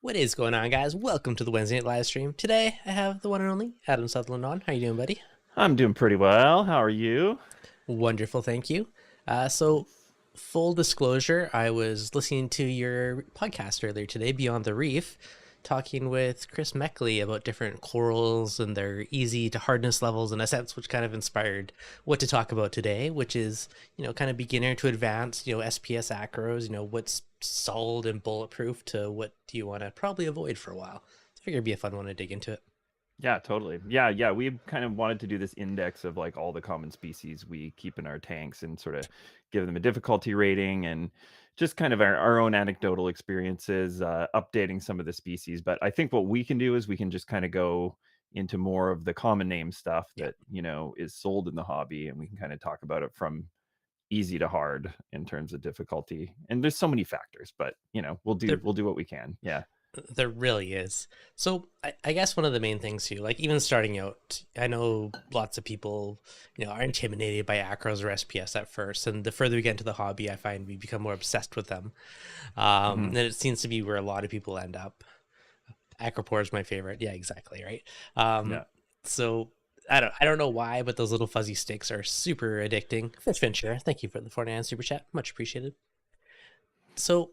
What is going on, guys? Welcome to the Wednesday night live stream. Today, I have the one and only Adam Sutherland on. How you doing, buddy? I'm doing pretty well. How are you? Wonderful, thank you. So, full disclosure, I was listening to your podcast earlier today, Beyond the Reef, talking with Chris Meckley about different corals and their easy to hardness levels in a sense, which kind of inspired what to talk about today, which is, kind of beginner to advanced, SPS acros, what's solid and bulletproof to what do you want to probably avoid for a while. I figure it'd be a fun one to dig into it. Yeah, totally. Yeah. We kind of wanted to do this index of like all the common species we keep in our tanks and sort of give them a difficulty rating and just kind of our own anecdotal experiences, updating some of the species. But I think what we can do is we can just kind of go into more of the common name stuff that, is sold in the hobby. And we can kind of talk about it from easy to hard in terms of difficulty. And there's so many factors, but, we'll do what we can. Yeah. There really is. So I guess one of the main things too, like even starting out, I know lots of people, are intimidated by acros or SPS at first. And the further we get into the hobby, I find we become more obsessed with them. And it seems to be where a lot of people end up. Acropora is my favorite. Yeah, exactly. Right. Yeah. So I don't know why, but those little fuzzy sticks are super addicting. Fish Fincher, thank you for the $49 super chat. Much appreciated. So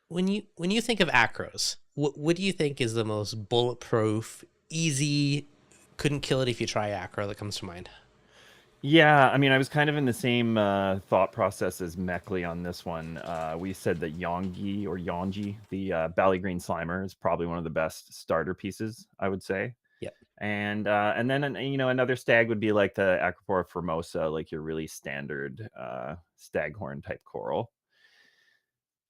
when you think of acros, what do you think is the most bulletproof, easy, couldn't kill it if you try acro that comes to mind? Yeah, I mean, I was kind of in the same thought process as Meckley on this one. We said that Yongi, the Bally Green Slimer, is probably one of the best starter pieces, I would say. Yep. And then another stag would be like the Acropora formosa, like your really standard staghorn type coral.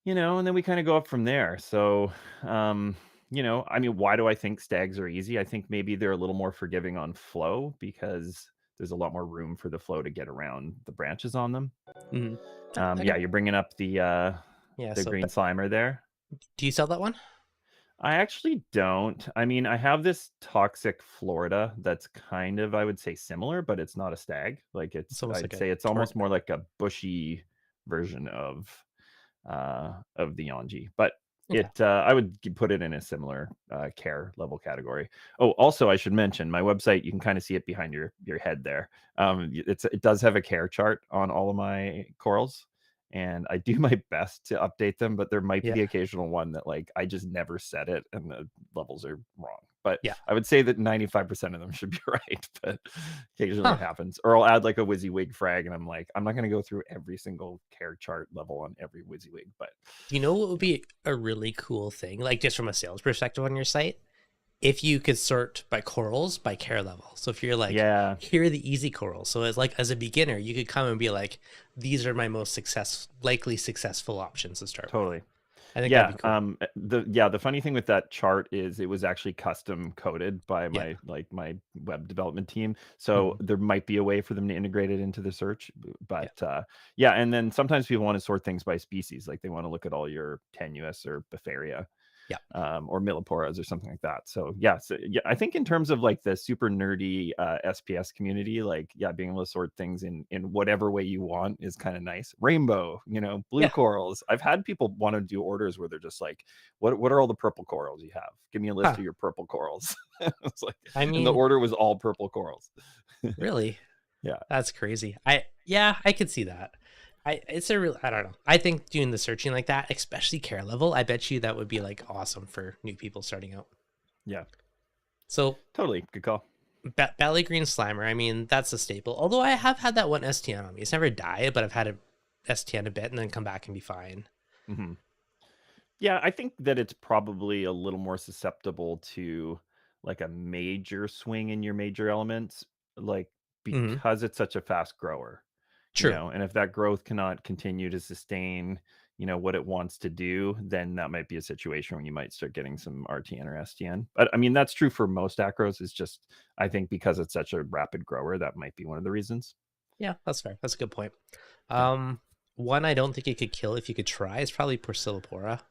And then we kind of go up from there. So, I mean, why do I think stags are easy? I think maybe they're a little more forgiving on flow because there's a lot more room for the flow to get around the branches on them. Mm-hmm. You're bringing up the green slimer there. Do you sell that one? I actually don't. I mean, I have this toxic Florida that's kind of, I would say, similar, but it's not a stag. Like I'd say it's almost more like a bushy version of the Yongi, but I would put it in a similar care level category. Oh, also I should mention my website. You can kind of see it behind your head there. It does have a care chart on all of my corals, and I do my best to update them, but there might be the occasional one that like I just never set it and the levels are wrong. But I would say that 95% of them should be right, but occasionally it happens. Or I'll add like a WYSIWYG frag and I'm like, I'm not going to go through every single care chart level on every WYSIWYG. But what would be a really cool thing, like just from a sales perspective on your site? If you could sort by corals by care level. So if you're like, here are the easy corals. So as a beginner, you could come and be like, these are my most likely successful options to start. Totally. With. I think that'd be cool. The funny thing with that chart is it was actually custom coded by my web development team. So there might be a way for them to integrate it into the search, but and then sometimes people want to sort things by species, like they want to look at all your tenuous or Befaria. Or Milleporas or something like that. So I think in terms of like the super nerdy SPS community, like being able to sort things in whatever way you want is kind of nice. Rainbow, blue corals. I've had people want to do orders where they're just like, what are all the purple corals you have? Give me a list of your purple corals. It's like, and the order was all purple corals. Really? Yeah, that's crazy. I could see that. It's a real, I don't know. I think doing the searching like that, especially care level, I bet you that would be like awesome for new people starting out. Yeah. So Totally. Good call. Belly Green Slimer, I mean, that's a staple. Although I have had that one STN on me. It's never died, but I've had a STN a bit and then come back and be fine. Mm-hmm. Yeah, I think that it's probably a little more susceptible to like a major swing in your major elements, like because it's such a fast grower, True. and if that growth cannot continue to sustain, what it wants to do, then that might be a situation when you might start getting some RTN or STN. But I mean, that's true for most acros. It's just, I think because it's such a rapid grower, that might be one of the reasons. Yeah, that's fair. That's a good point. Yeah. One I don't think you could kill if you could try is probably Millepora.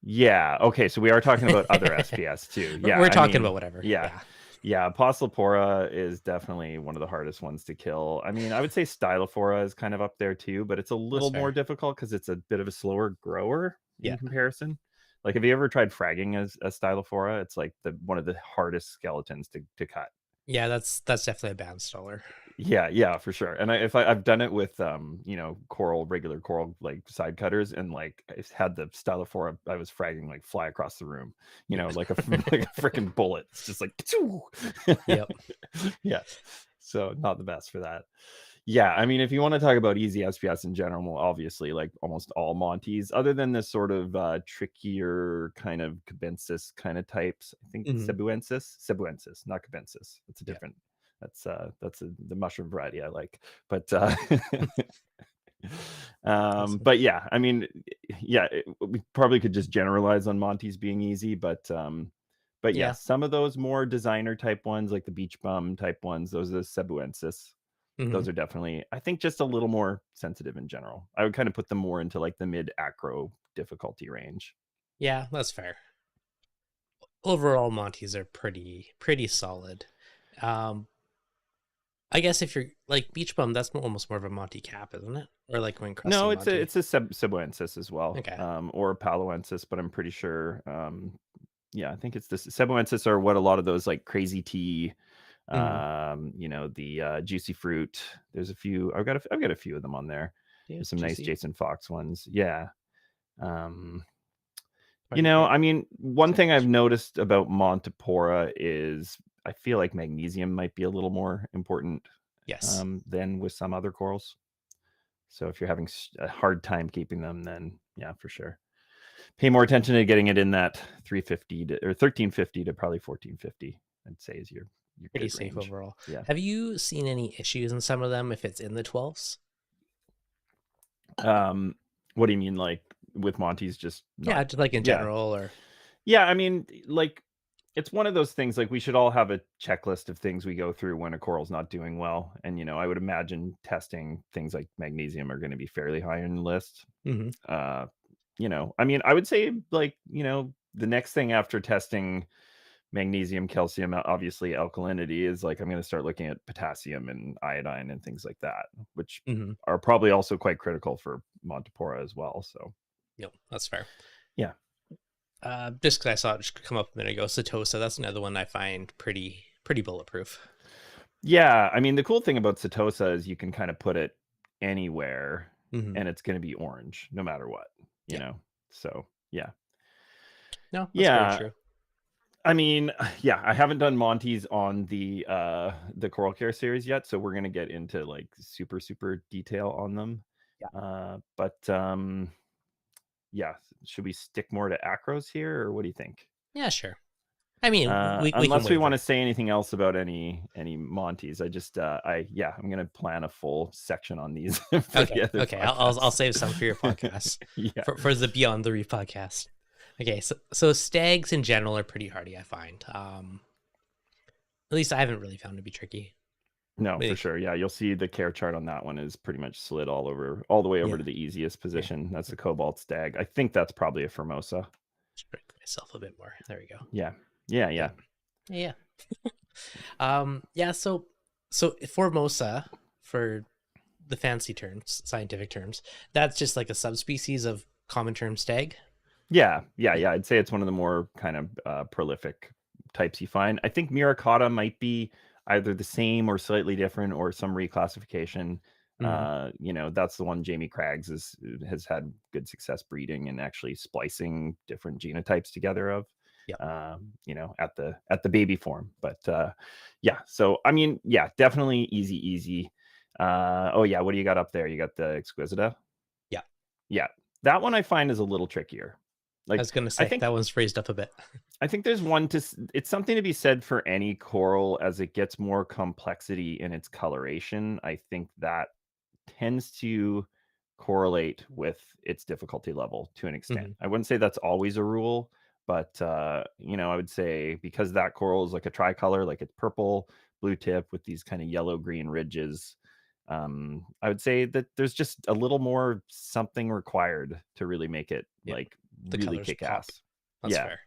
Yeah. Okay. So we are talking about other SPS too. Yeah. We're talking about whatever. Yeah. Yeah. Millepora is definitely one of the hardest ones to kill. I mean, I would say Stylophora is kind of up there too, but it's a little more difficult because it's a bit of a slower grower in comparison. Like, have you ever tried fragging as a Stylophora? It's like one of the hardest skeletons to cut. Yeah, that's definitely a bad staller. Yeah, for sure. And I've done it with regular coral like side cutters, and like I had the Stylophora I was fragging like fly across the room, like a freaking bullet. It's just like yep. Yeah. So not the best for that. Yeah, I mean, if you want to talk about easy SPS in general, well, obviously, like almost all Monties, other than this sort of trickier kind of cabensis kind of types, I think cebuensis, not cabensis. It's a different. That's the mushroom variety I like, but but yeah, I mean, yeah, we probably could just generalize on Monties being easy, but yeah, some of those more designer type ones, like the beach bum type ones, those are the cebuensis. Those are definitely, I think, just a little more sensitive in general. I would kind of put them more into like the mid acro difficulty range. Yeah, that's fair. Overall, Monties are pretty solid. I guess if you're like beach bum, that's almost more of a Monty cap, isn't it? Or like when no, it's a cebuensis as well, okay. Or paloensis, but I'm pretty sure. Yeah, I think it's this cebuensis are what a lot of those like crazy tea. The juicy fruit. There's a few. I've got a few of them on there. There's some nice Jason Fox ones. Yeah. I mean, one thing I've noticed about Montipora is I feel like magnesium might be a little more important. Yes. Than with some other corals. So if you're having a hard time keeping them, then yeah, for sure. Pay more attention to getting it in that 350 or 1350 to probably 1450. I'd say is your pretty safe range overall. Yeah. Have you seen any issues in some of them if it's in the 12s? What do you mean, like with Monty's? Just just like in general, or I mean, like it's one of those things. Like we should all have a checklist of things we go through when a coral's not doing well, and I would imagine testing things like magnesium are going to be fairly high on the list. I mean, I would say like the next thing after testing magnesium, calcium, obviously alkalinity, is like I'm going to start looking at potassium and iodine and things like that, which are probably also quite critical for Montipora as well. So that's fair. Yeah. Just because I saw it just come up a minute ago, Setosa, that's another one I find pretty bulletproof. Yeah, I mean, the cool thing about Setosa is you can kind of put it anywhere and it's going to be orange no matter what, you know? So, yeah. No, that's very true. I mean, yeah, I haven't done Monty's on the Coral Care series yet, so we're going to get into like super detail on them. But yeah, should we stick more to acros here, or what do you think? Yeah, sure. I mean, unless we want to say anything else about any Monty's, I just I'm gonna plan a full section on these. Okay. I'll save some for your podcast. for the Beyond the Reef podcast. Okay, so stags in general are pretty hardy, I find. At least I haven't really found to be tricky. No, for sure. Yeah, you'll see the care chart on that one is pretty much slid all the way over to the easiest position. That's the cobalt stag. I think that's probably a Formosa. Strike myself a bit more. There we go. Yeah. So Formosa, for the fancy terms, scientific terms, that's just like a subspecies of common term stag. Yeah. I'd say it's one of the more kind of prolific types you find. I think Muricata might be either the same or slightly different, or some reclassification. That's the one Jamie Craggs has had good success breeding and actually splicing different genotypes together of. Yep. At the baby form. But so I mean, definitely easy. What do you got up there? You got the Exquisita? Yeah. That one I find is a little trickier. Like, I was gonna say that one's phrased up a bit. I think there's it's something to be said for any coral as it gets more complexity in its coloration. I think that tends to correlate with its difficulty level to an extent. I wouldn't say that's always a rule, but I would say because that coral is like a tricolor, like it's purple, blue tip with these kind of yellow green ridges. I would say that there's just a little more something required to really make it like the really kick ass. That's fair.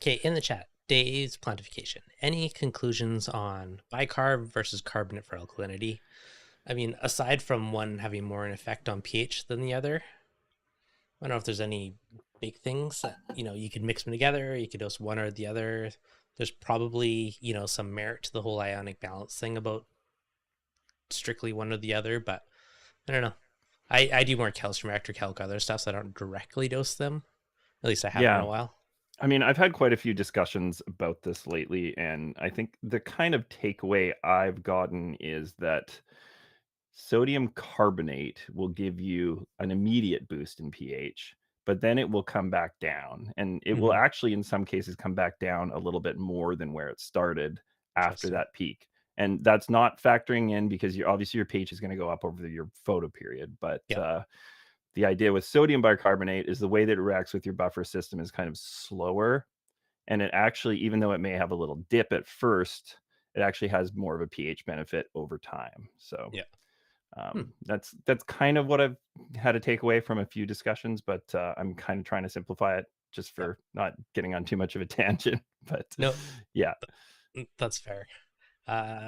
Okay, in the chat, Dave's plantification. Any conclusions on bicarb versus carbonate for alkalinity? I mean, aside from one having more an effect on pH than the other, I don't know if there's any big things that, you could mix them together, you could dose one or the other. There's probably, some merit to the whole ionic balance thing about strictly one or the other, but I don't know. I do more calcium reactor calc other stuff, so I don't directly dose them. At least I haven't in a while. I mean, I've had quite a few discussions about this lately, and I think the kind of takeaway I've gotten is that sodium carbonate will give you an immediate boost in pH, but then it will come back down, and it will actually in some cases come back down a little bit more than where it started after that peak. And that's not factoring in because obviously your pH is going to go up over your photo period, but the idea with sodium bicarbonate is the way that it reacts with your buffer system is kind of slower, and it actually, even though it may have a little dip at first, it actually has more of a pH benefit over time. So that's kind of what I've had to take away from a few discussions, but I'm kind of trying to simplify it just for not getting on too much of a tangent. But no, yeah, that's fair.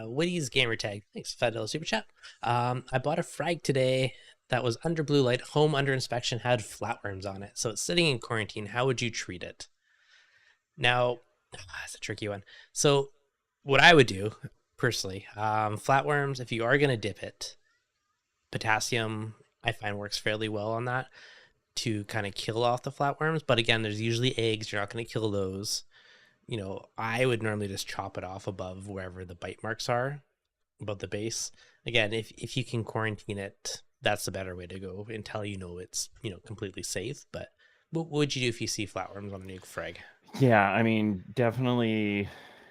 Woody's gamer tag, thanks Fedel super chat. I bought a frag today that was under blue light, home under inspection, had flatworms on it, so it's sitting in quarantine. How would you treat it? Now, that's a tricky one. So what I would do personally, flatworms, if you are going to dip it, potassium I find works fairly well on that to kind of kill off the flatworms. But again, there's usually eggs. You're not going to kill those. I would normally just chop it off above wherever the bite marks are, above the base. Again, if you can quarantine it, that's the better way to go until it's completely safe. But what would you do if you see flatworms on a new frag? Yeah, I mean, definitely.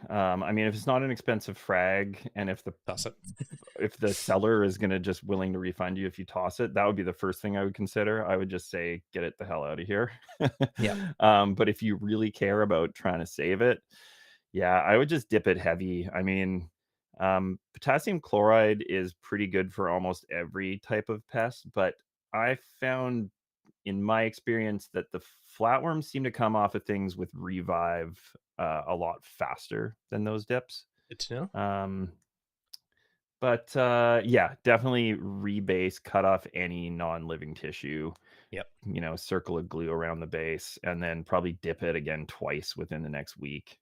I mean, if it's not an expensive frag, and if the seller is going to just willing to refund you if you toss it, that would be the first thing I would consider. I would just say, get it the hell out of here. But if you really care about trying to save it, I would just dip it heavy. I mean, potassium chloride is pretty good for almost every type of pest, but I found in my experience that the flatworms seem to come off of things with revive a lot faster than those dips. Good to know. But definitely rebase, cut off any non-living tissue. Circle of glue around the base, and then probably dip it again twice within the next week.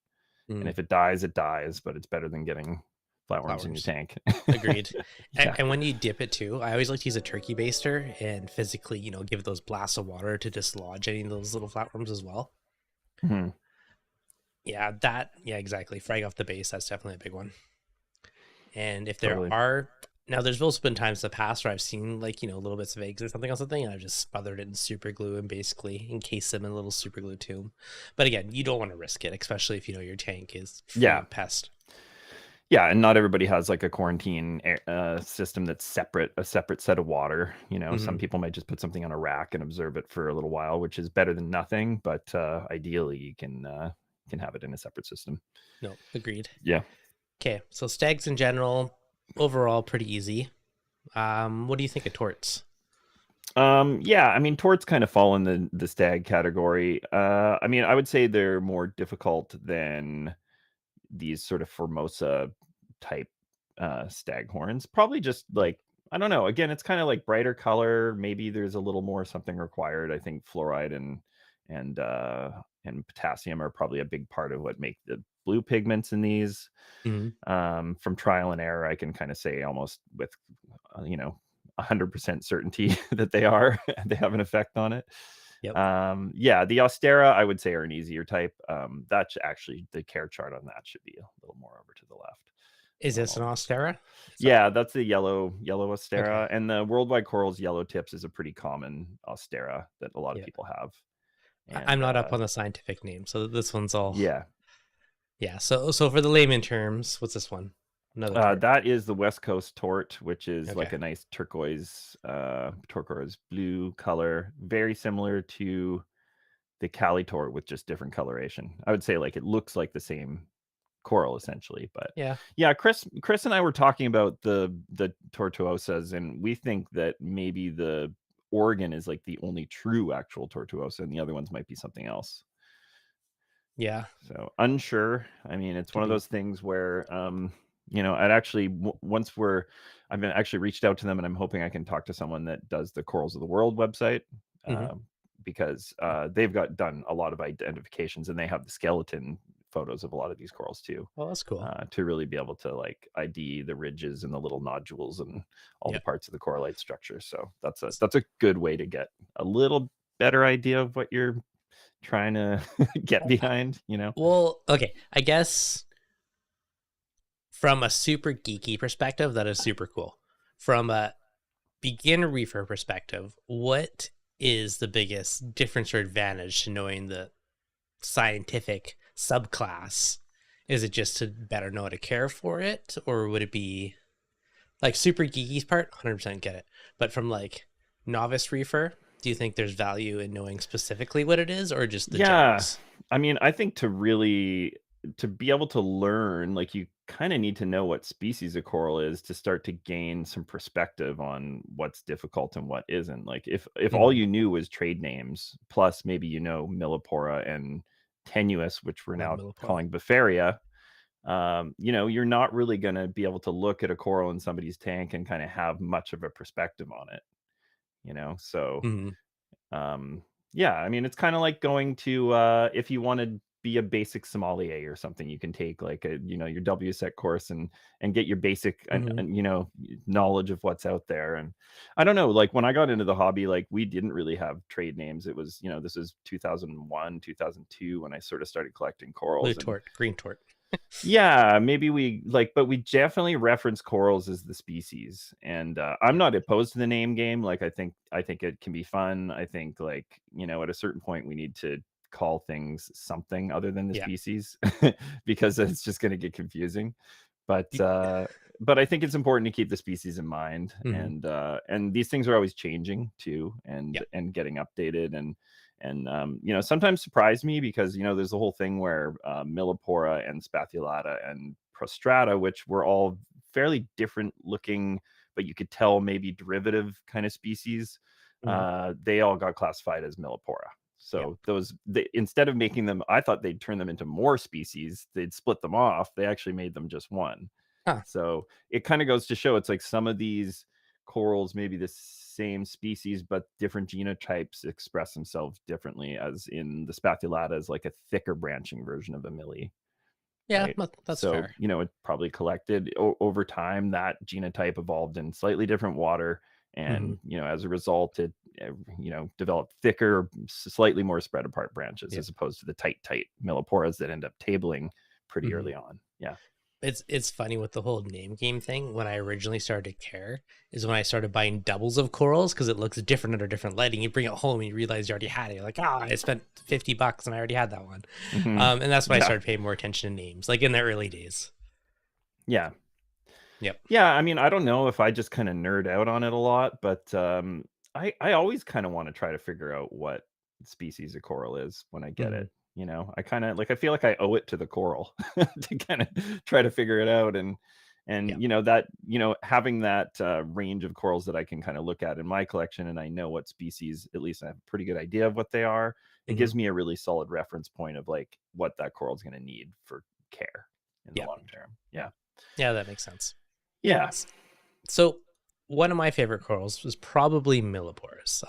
And if it dies, it dies, but it's better than getting flatworms in your tank. Agreed. And when you dip it too, I always like to use a turkey baster and physically, give those blasts of water to dislodge any of those little flatworms as well. Yeah, exactly. Frag off the base, that's definitely a big one. And if there are, now there's also been times in the past where I've seen little bits of eggs or something and I've just smothered it in super glue and basically encased them in a little super glue tube. But again, you don't want to risk it, especially if your tank is full of pest. Yeah, and not everybody has like a quarantine system that's a separate set of water. Some people might just put something on a rack and observe it for a little while, which is better than nothing. But ideally, you can have it in a separate system. No, agreed. Yeah. Okay, so stags in general, overall pretty easy. What do you think of torts? Yeah, I mean, torts kind of fall in the stag category. I mean, I would say they're more difficult than these sort of Formosa type staghorns. Probably just like, I don't know, again, it's kind of like brighter color, maybe there's a little more something required. I think fluoride and potassium are probably a big part of what make the blue pigments in these. From trial and error, I can kind of say almost with 100% certainty that they have an effect on it. Yep. Yeah, the Austera I would say are an easier type. That's actually the care chart on that should be a little more over to the left. Is this an Austera? Yeah, that's the yellow Austera. Okay. And the Worldwide Corals yellow tips is a pretty common Austera that a lot of Yeah. people have. And, I'm not up on the scientific name, so this one's all. Yeah. Yeah. So for the layman terms, what's this one? Another tort. That is the West Coast tort, which is Okay. like a nice turquoise blue color, very similar to the Cali tort with just different coloration. I would say like it looks like the same coral essentially, but yeah, Chris and I were talking about the tortuosas, and we think that maybe the Oregon is like the only true actual tortuosa, and the other ones might be something else. Yeah. So unsure. I mean, it's one of those things where I'd actually I've been actually reached out to them, and I'm hoping I can talk to someone that does the Corals of the World website. Because they've done a lot of identifications, and they have the skeleton photos of a lot of these corals too. Oh, that's cool. To really be able to like ID the ridges and the little nodules and all the parts of the corallite structure. So that's a good way to get a little better idea of what you're trying to get behind, Well, okay, I guess from a super geeky perspective, that is super cool. From a beginner reefer perspective, what is the biggest difference or advantage to knowing the scientific subclass? Is it just to better know how to care for it, or would it be like super geeky's part? 100% get it. But from like novice reefer, do you think there's value in knowing specifically what it is, or just the jokes? I mean, I think to be able to learn, like you kind of need to know what species of coral is to start to gain some perspective on what's difficult and what isn't. Like if all you knew was trade names, plus maybe Millepora and tenuous, which we're now calling Befaria, you're not really going to be able to look at a coral in somebody's tank and kind of have much of a perspective on it, so yeah, I mean, it's kind of like going to if you want to be a basic sommelier or something, you can take like your WSET course and get your basic knowledge of what's out there. And I don't know, like when I got into the hobby, like we didn't really have trade names. It was this is 2001 2002 when I sort of started collecting corals. Blue tort, green tort. Yeah, maybe but we definitely reference corals as the species. And I'm not opposed to the name game. Like I think it can be fun. I think like at a certain point we need to call things something other than the species because it's just going to get confusing. But I think it's important to keep the species in mind. And these things are always changing too, and getting updated, and sometimes surprise me because there's the whole thing where Millepora and Spathulata and Prostrata, which were all fairly different looking, but you could tell maybe derivative kind of species, they all got classified as Millepora. So instead of making them, I thought they'd turn them into more species, they'd split them off. They actually made them just one. So it kind of goes to show it's like some of these corals may be the same species, but different genotypes express themselves differently, as in the Spathulata is like a thicker branching version of a millie. Yeah, right? That's so fair. It probably collected over time. That genotype evolved in slightly different water, and as a result it developed thicker, slightly more spread apart branches, as opposed to the tight Milleporas that end up tabling pretty early on. It's funny with the whole name game thing. When I originally started to care is when I started buying doubles of corals, because it looks different under different lighting. You bring it home and you realize you already had it. You're like, I spent $50 and I already had that one. And that's why I started paying more attention to names, like in the early days. Yeah. Yep. Yeah, I mean, I don't know if I just kind of nerd out on it a lot, but I always kind of want to try to figure out what species of coral is when I get it. I kind of like, I feel like I owe it to the coral to kind of try to figure it out. And that, having that range of corals that I can kind of look at in my collection, and I know what species, at least I have a pretty good idea of what they are. It gives me a really solid reference point of like what that coral is going to need for care in the long term. Yeah. Yeah, that makes sense. Yeah. So one of my favorite corals was probably Milleporas.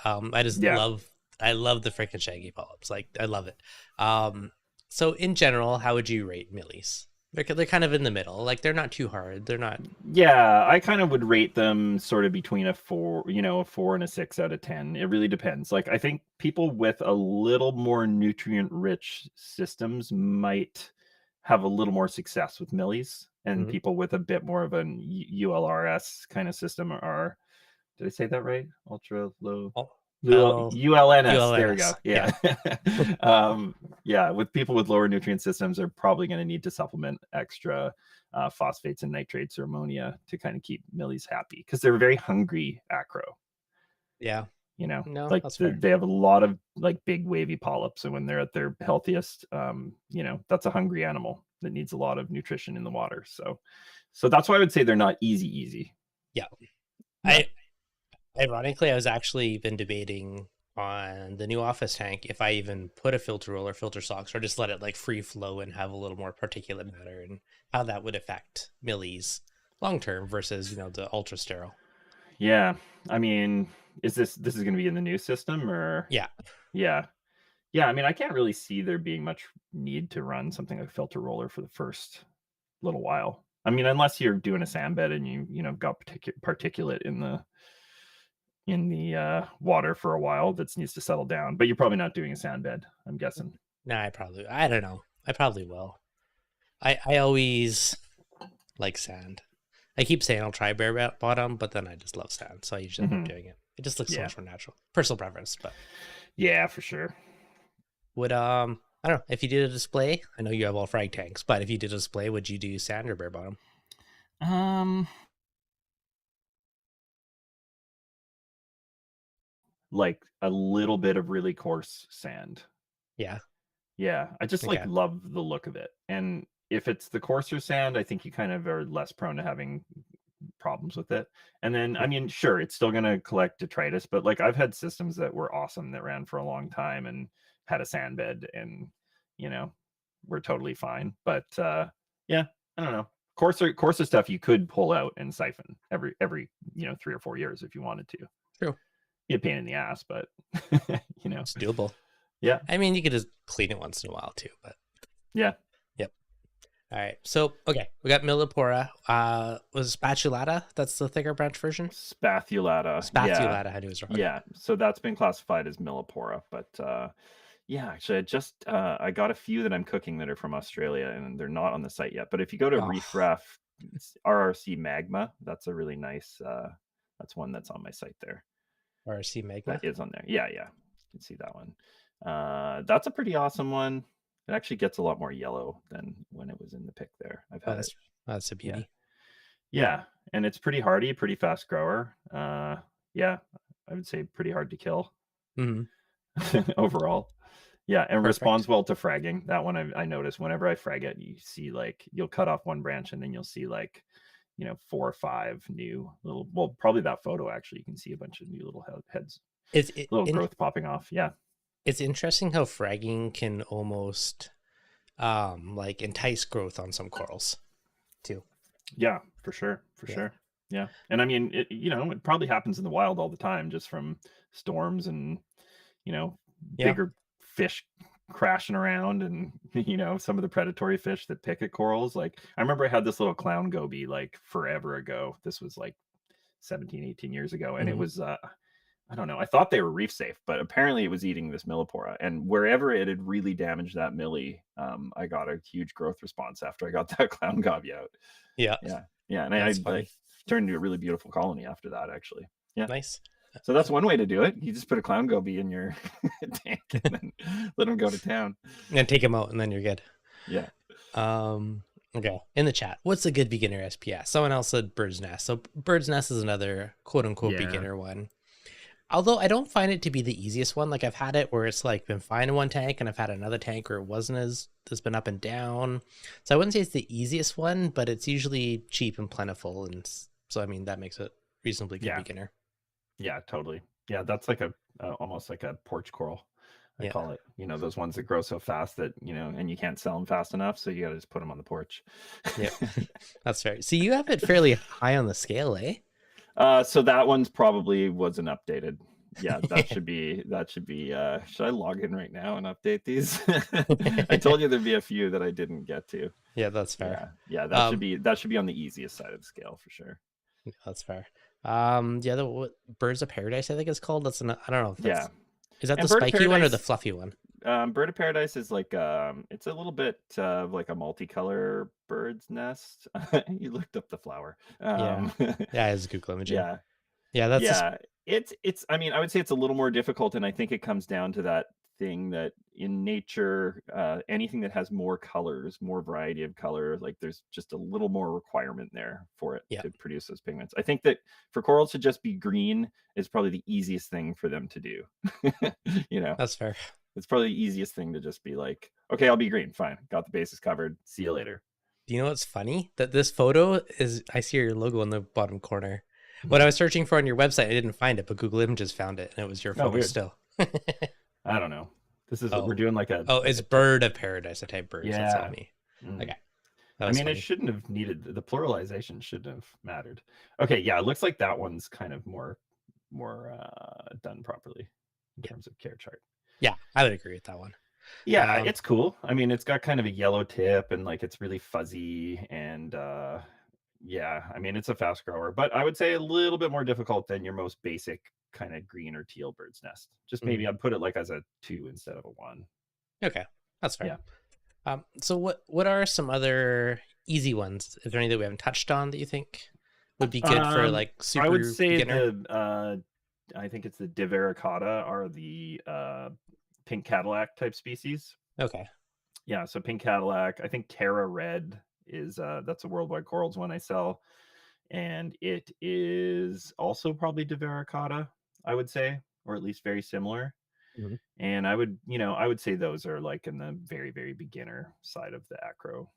I love the freaking shaggy polyps. Like, I love it. So in general, how would you rate millies? They're kind of in the middle. Like they're not too hard. They're not. Yeah, I kind of would rate them sort of between a 4, a 4 and a 6 out of 10. It really depends. Like I think people with a little more nutrient-rich systems might have a little more success with millies, and people with a bit more of an ULRS kind of system are. Did I say that right? Ultra low. ULNS. There we go. Yeah. Yeah. With people with lower nutrient systems, they're probably going to need to supplement extra phosphates and nitrates or ammonia to kind of keep millies happy, because they're very hungry acro. Yeah. No, like they have a lot of like big wavy polyps, and when they're at their healthiest, that's a hungry animal that needs a lot of nutrition in the water. So that's why I would say they're not easy. Yeah. Ironically, I was actually been debating on the new office tank if I even put a filter roll or filter socks, or just let it like free flow and have a little more particulate matter, and how that would affect millies long term versus the ultra sterile. Yeah, I mean, this is going to be in the new system, or yeah. I mean, I can't really see there being much need to run something like filter roller for the first little while. I mean, unless you're doing a sand bed and you got particulate in the water for a while that needs to settle down, but you're probably not doing a sand bed, I'm guessing. No, I don't know. I probably will. I always like sand. I keep saying I'll try bare bottom, but then I just love sand, so I usually end up doing it. It just looks so much more natural. Personal preference, but yeah, for sure. Would I don't know, if you did a display, I know you have all frag tanks, but if you did a display, would you do sand or bare bottom? Like a little bit of really coarse sand. Yeah, I just like love the look of it. And if it's the coarser sand, I think you kind of are less prone to having problems with it. And then I mean, sure, it's still going to collect detritus, but like I've had systems that were awesome that ran for a long time and had a sand bed, and we're totally fine. But yeah, I don't know. Coarser stuff you could pull out and siphon every 3 or 4 years if you wanted to. True. Be a pain in the ass, but it's doable. Yeah. I mean, you could just clean it once in a while too, but yeah. Yep. All right. So, okay, we got Millepora. Was spatulata? That's the thicker branch version? Spatulata. Spatulata, I knew it was wrong. Yeah. So that's been classified as Millepora, but yeah, actually I got a few that I'm cooking that are from Australia, and they're not on the site yet. But if you go to ReefRef RRC Magma, that's a really nice that's one that's on my site there. RRC Magma? That is on there. Yeah. You can see that one. That's a pretty awesome one. It actually gets a lot more yellow than when it was in the pick there. I've had it. That's a beauty. Yeah, and it's pretty hardy, pretty fast grower. Yeah, I would say pretty hard to kill overall. Yeah, and responds well to fragging. That one I noticed whenever I frag it, you see like you'll cut off one branch and then you'll see like 4 or 5 new little, well, probably that photo actually, you can see a bunch of new little heads, little growth popping off. Yeah. It's interesting how fragging can almost like entice growth on some corals too. Yeah, for sure. Sure. Yeah. And I mean, it probably happens in the wild all the time, just from storms and, bigger fish crashing around, and, some of the predatory fish that pick at corals. Like I remember I had this little clown goby like forever ago. This was like 17, 18 years ago. And it was, I don't know. I thought they were reef safe, but apparently it was eating this Millepora, and wherever it had really damaged that millie, I got a huge growth response after I got that clown gobby out. Yeah. And I turned into a really beautiful colony after that, actually. Yeah. Nice. So that's one way to do it. You just put a clown goby in your tank and then let them go to town. And take them out, and then you're good. Yeah. Okay. In the chat, what's a good beginner SPS? Someone else said bird's nest. So bird's nest is another quote unquote beginner one. Although I don't find it to be the easiest one. Like I've had it where it's like been fine in one tank, and I've had another tank where it wasn't it's been up and down. So I wouldn't say it's the easiest one, but it's usually cheap and plentiful. And so, I mean, that makes it reasonably good beginner. Yeah, totally. Yeah. That's like almost like a porch coral. I call it, those ones that grow so fast that, and you can't sell them fast enough. So you got to just put them on the porch. Yeah, that's fair. So you have it fairly high on the scale, eh? So that one's probably wasn't updated. Yeah, should should I log in right now and update these? I told you there'd be a few that I didn't get to. Yeah, that's fair. Yeah, that should be on the easiest side of the scale for sure. Yeah, that's fair. The other Birds of Paradise, I think it's called. That's I don't know if that's is that and the Bird of spiky one or the Paradise, fluffy one? Bird of Paradise is like it's a little bit of like a multicolor bird's nest. You looked up the flower. Yeah. Yeah, it's Google imaging. Yeah. Yeah, that's Yeah, it's I mean, I would say it's a little more difficult, and I think it comes down to that thing that in nature, anything that has more colors, more variety of color, like there's just a little more requirement there for it yeah. to produce those pigments. I think that for corals to just be green is probably the easiest thing for them to do. You know, That's fair. it's probably the easiest thing to just be like, okay, I'll be green, fine, got the bases covered, see you later. Do you know what's funny? That this photo is, I see your logo in the bottom corner. What I was searching for on your website, I didn't find it, but Google Images found it, and it was your photo still. I don't know. This is we're doing like a. Oh, it's Bird of Paradise. I type birds. Yeah. That's not me. Okay. I mean, funny. It shouldn't have needed the pluralization. Shouldn't have mattered. Okay, yeah, it looks like that one's kind of more done properly in terms of care chart. Yeah, I would agree with that one. Yeah, it's cool. I mean, it's got kind of a yellow tip and like it's really fuzzy and yeah, I mean, it's a fast grower, but I would say a little bit more difficult than your most basic kind of green or teal bird's nest. Just maybe I'd put it like as a 2 instead of a 1. Okay, that's fair. Yeah. So what are some other easy ones? Is there any that we haven't touched on that you think would be good for like super I would say beginner? I think it's the Divaricata are the pink Cadillac type species. Okay. Yeah, so pink Cadillac. I think Terra Red is that's a Worldwide Corals one I sell, and it is also probably Divaricata, I would say, or at least very similar. And I would say those are like in the very, very beginner side of the acro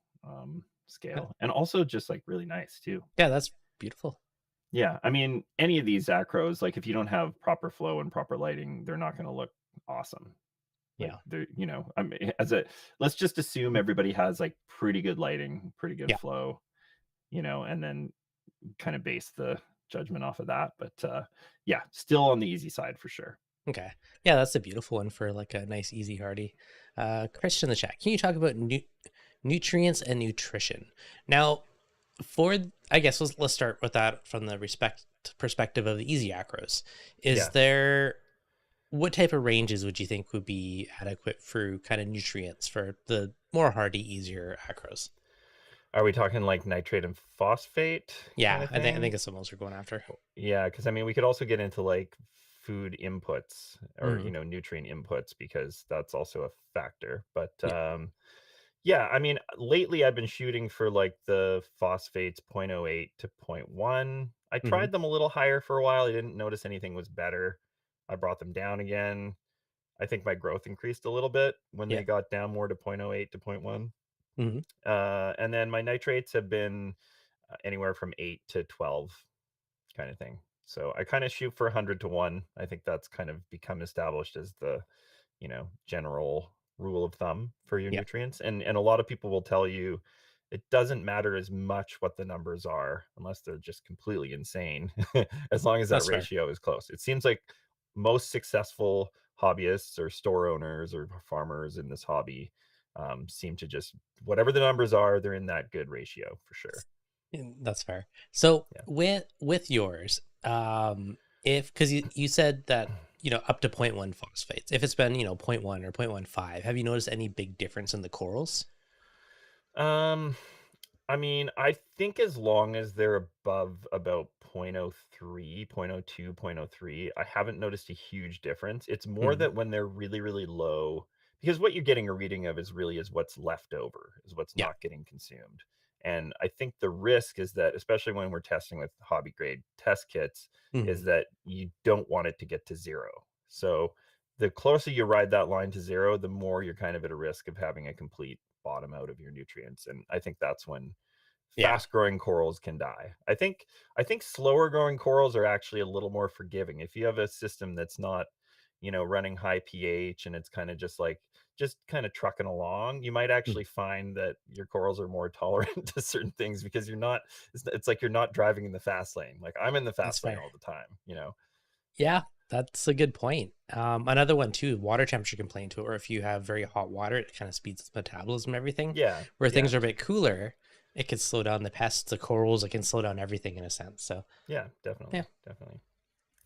scale, and also just like really nice too. Yeah, that's beautiful. Yeah, I mean, any of these acros, like if you don't have proper flow and proper lighting, they're not going to look awesome. Like, they're, I mean, let's just assume everybody has like pretty good lighting, pretty good flow, and then kind of base the judgment off of that. But yeah, still on the easy side for sure. Okay. Yeah, that's a beautiful one for like a nice, easy, hardy. Christian in the chat, can you talk about nutrients and nutrition? Now, I guess let's start with that from the perspective of the easy acros. Is there, what type of ranges would you think would be adequate for kind of nutrients for the more hardy, easier acros? Are we talking like nitrate and phosphate? Yeah, I think it's the most we're going after. Yeah, because I mean, we could also get into like food inputs or nutrient inputs, because that's also a factor. But yeah, I mean, lately I've been shooting for like the phosphates 0.08 to 0.1. I tried them a little higher for a while. I didn't notice anything was better. I brought them down again. I think my growth increased a little bit when they got down more to 0.08 to 0.1. And then my nitrates have been anywhere from 8 to 12 kind of thing. So I kind of shoot for 100 to 1. I think that's kind of become established as the, general rule of thumb for your nutrients. And a lot of people will tell you it doesn't matter as much what the numbers are unless they're just completely insane, as long as that ratio is close. It seems like most successful hobbyists or store owners or farmers in this hobby seem to just, whatever the numbers are, they're in that good ratio for sure. That's fair. So with yours, because you said that up to 0.1 phosphates, if it's been 0.1 or 0.15, have you noticed any big difference in the corals? I mean, I think as long as they're above about 0.03, 0.02, 0.03, I haven't noticed a huge difference. It's more that when they're really, really low, because what you're getting a reading of is what's left over, is what's not getting consumed. And I think the risk is that, especially when we're testing with hobby grade test kits, is that you don't want it to get to 0. So the closer you ride that line to 0, the more you're kind of at a risk of having a complete bottom out of your nutrients. And I think that's when fast growing corals can die. I think slower growing corals are actually a little more forgiving. If you have a system that's not, running high pH and it's kind of just kind of trucking along, you might actually find that your corals are more tolerant to certain things, because it's like you're not driving in the fast lane. Like I'm in the fast lane all the time, Yeah, That's a good point. Another one too, water temperature can play into it, or if you have very hot water, it kind of speeds its metabolism and everything. Yeah. Where things are a bit cooler, it could slow down the pests, the corals, it can slow down everything in a sense. So yeah, definitely. Definitely.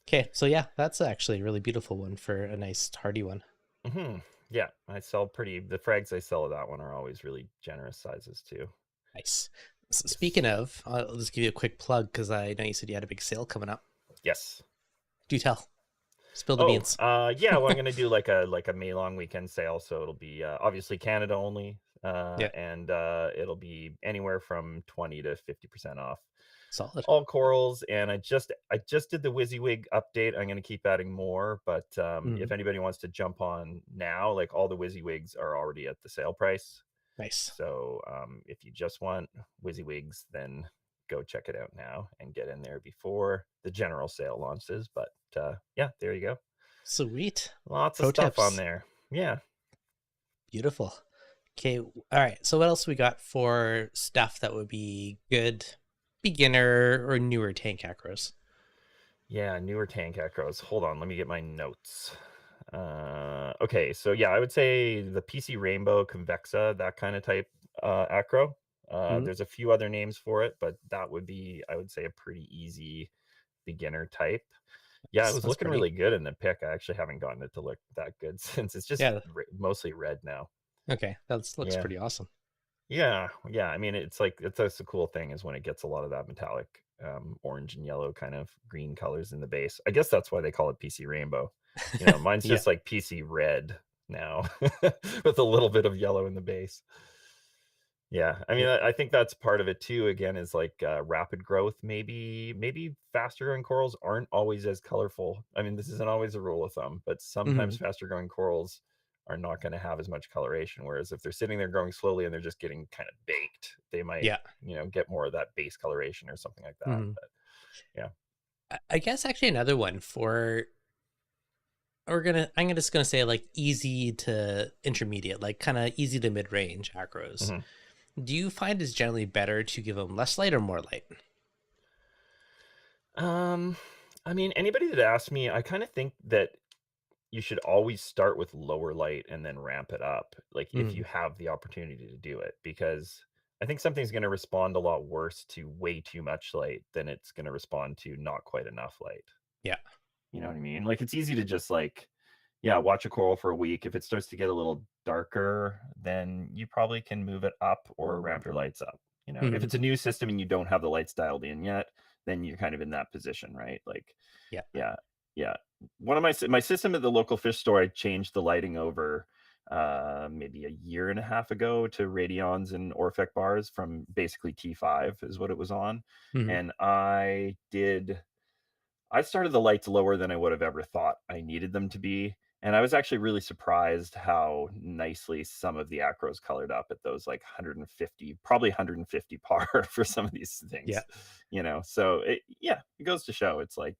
Okay, so yeah, that's actually a really beautiful one for a nice hardy one. Yeah, I sell the frags I sell of that one are always really generous sizes too. Nice. Speaking of, I'll just give you a quick plug because I know you said you had a big sale coming up. Yes. Do tell. Spill the beans. Yeah, well, I'm gonna do like a May long weekend sale, so it'll be obviously Canada only, and it'll be anywhere from 20 to 50% off. Solid. All corals, and I just did the WYSIWYG update. I'm gonna keep adding more, but if anybody wants to jump on now, like all the WYSIWYGs are already at the sale price. Nice. So if you just want WYSIWYGs, then go check it out now and get in there before the general sale launches. But yeah, there you go. Sweet. Lots of stuff on there. Yeah. Beautiful. Okay. All right. So what else we got for stuff that would be good beginner or newer tank acros? Yeah, newer tank acros. Hold on, let me get my notes. Okay, so yeah, I would say the PC Rainbow Convexa, that kind of type acro. There's a few other names for it, but that would be, I would say, a pretty easy beginner type. Yeah, it was looking really good in the pic. I actually haven't gotten it to look that good since it's just mostly red now. Okay, that looks pretty awesome. Yeah. I mean, it's like that's the cool thing is when it gets a lot of that metallic orange and yellow kind of green colors in the base. I guess that's why they call it PC Rainbow. You know, mine's just like PC Red now with a little bit of yellow in the base. Yeah, I mean, I think that's part of it too. Again, is like rapid growth. Maybe faster growing corals aren't always as colorful. I mean, this isn't always a rule of thumb, but sometimes faster growing corals are not going to have as much coloration. Whereas if they're sitting there growing slowly and they're just getting kind of baked, they might, get more of that base coloration or something like that. But yeah, I guess actually another one for I'm just gonna say like easy to intermediate, like kind of easy to mid range acros. Do you find it's generally better to give them less light or more light? I mean, anybody that asks me, I kind of think that you should always start with lower light and then ramp it up, like if you have the opportunity to do it, because I think something's going to respond a lot worse to way too much light than it's going to respond to not quite enough light. Yeah. You know what I mean? Like it's easy to just like, yeah, watch a coral for a week. If it starts to get a little darker, then you probably can move it up or ramp your lights up. You know, if it's a new system and you don't have the lights dialed in yet, then you're kind of in that position, right? Like, yeah. One of my system at the local fish store, I changed the lighting over maybe a year and a half ago to Radions and Orphec bars from basically T5 is what it was on. And I started the lights lower than I would have ever thought I needed them to be. And I was actually really surprised how nicely some of the acros colored up at those like 150, probably 150 par for some of these things. Yeah. You know, so it goes to show it's like,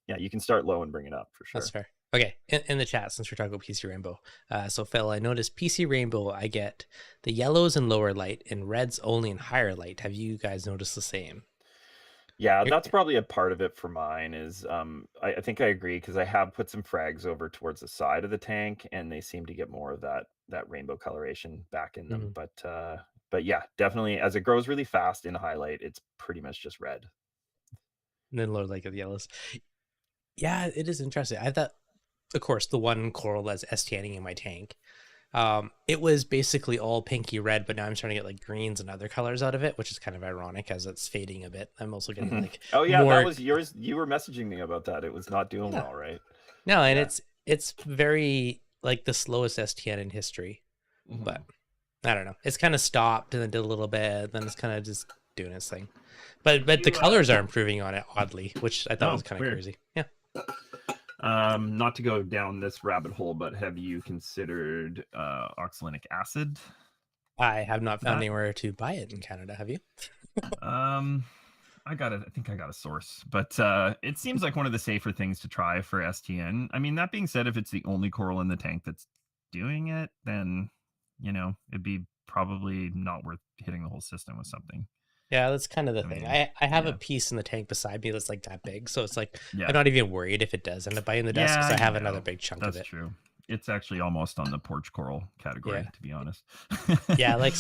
yeah, you can start low and bring it up for sure. That's fair. Okay, in the chat, since we're talking about PC Rainbow, so Phil, I noticed PC Rainbow, I get the yellows in lower light and reds only in higher light. Have you guys noticed the same? Yeah, that's probably a part of it for mine is I think I agree because I have put some frags over towards the side of the tank and they seem to get more of that rainbow coloration back in them. But yeah, definitely as it grows really fast in highlight, it's pretty much just red. And then lower light of the yellows. Yeah, it is interesting. I thought, of course, the one coral that's STNing in my tank, it was basically all pinky red, but now I'm starting to get like greens and other colors out of it, which is kind of ironic as it's fading a bit. I'm also getting like that was yours. You were messaging me about that. It was not doing well, right? No, and it's very like the slowest STN in history, but I don't know. It's kind of stopped and then did a little bit, then it's kind of just doing its thing. But the colors are improving on it oddly, which I thought was kind of crazy. Yeah. Not to go down this rabbit hole, but have you considered oxalinic acid? I have not found anywhere to buy it in Canada. Have you? I think I got a source, but it seems like one of the safer things to try for STN. I mean, that being said, if it's the only coral in the tank that's doing it, then it'd be probably not worth hitting the whole system with something. Yeah, that's kind of the thing. I have a piece in the tank beside me that's like that big, so it's like I'm not even worried if it does end up biting the desk because I have another big chunk of it. That's true. It's actually almost on the porch coral category, to be honest. Yeah, like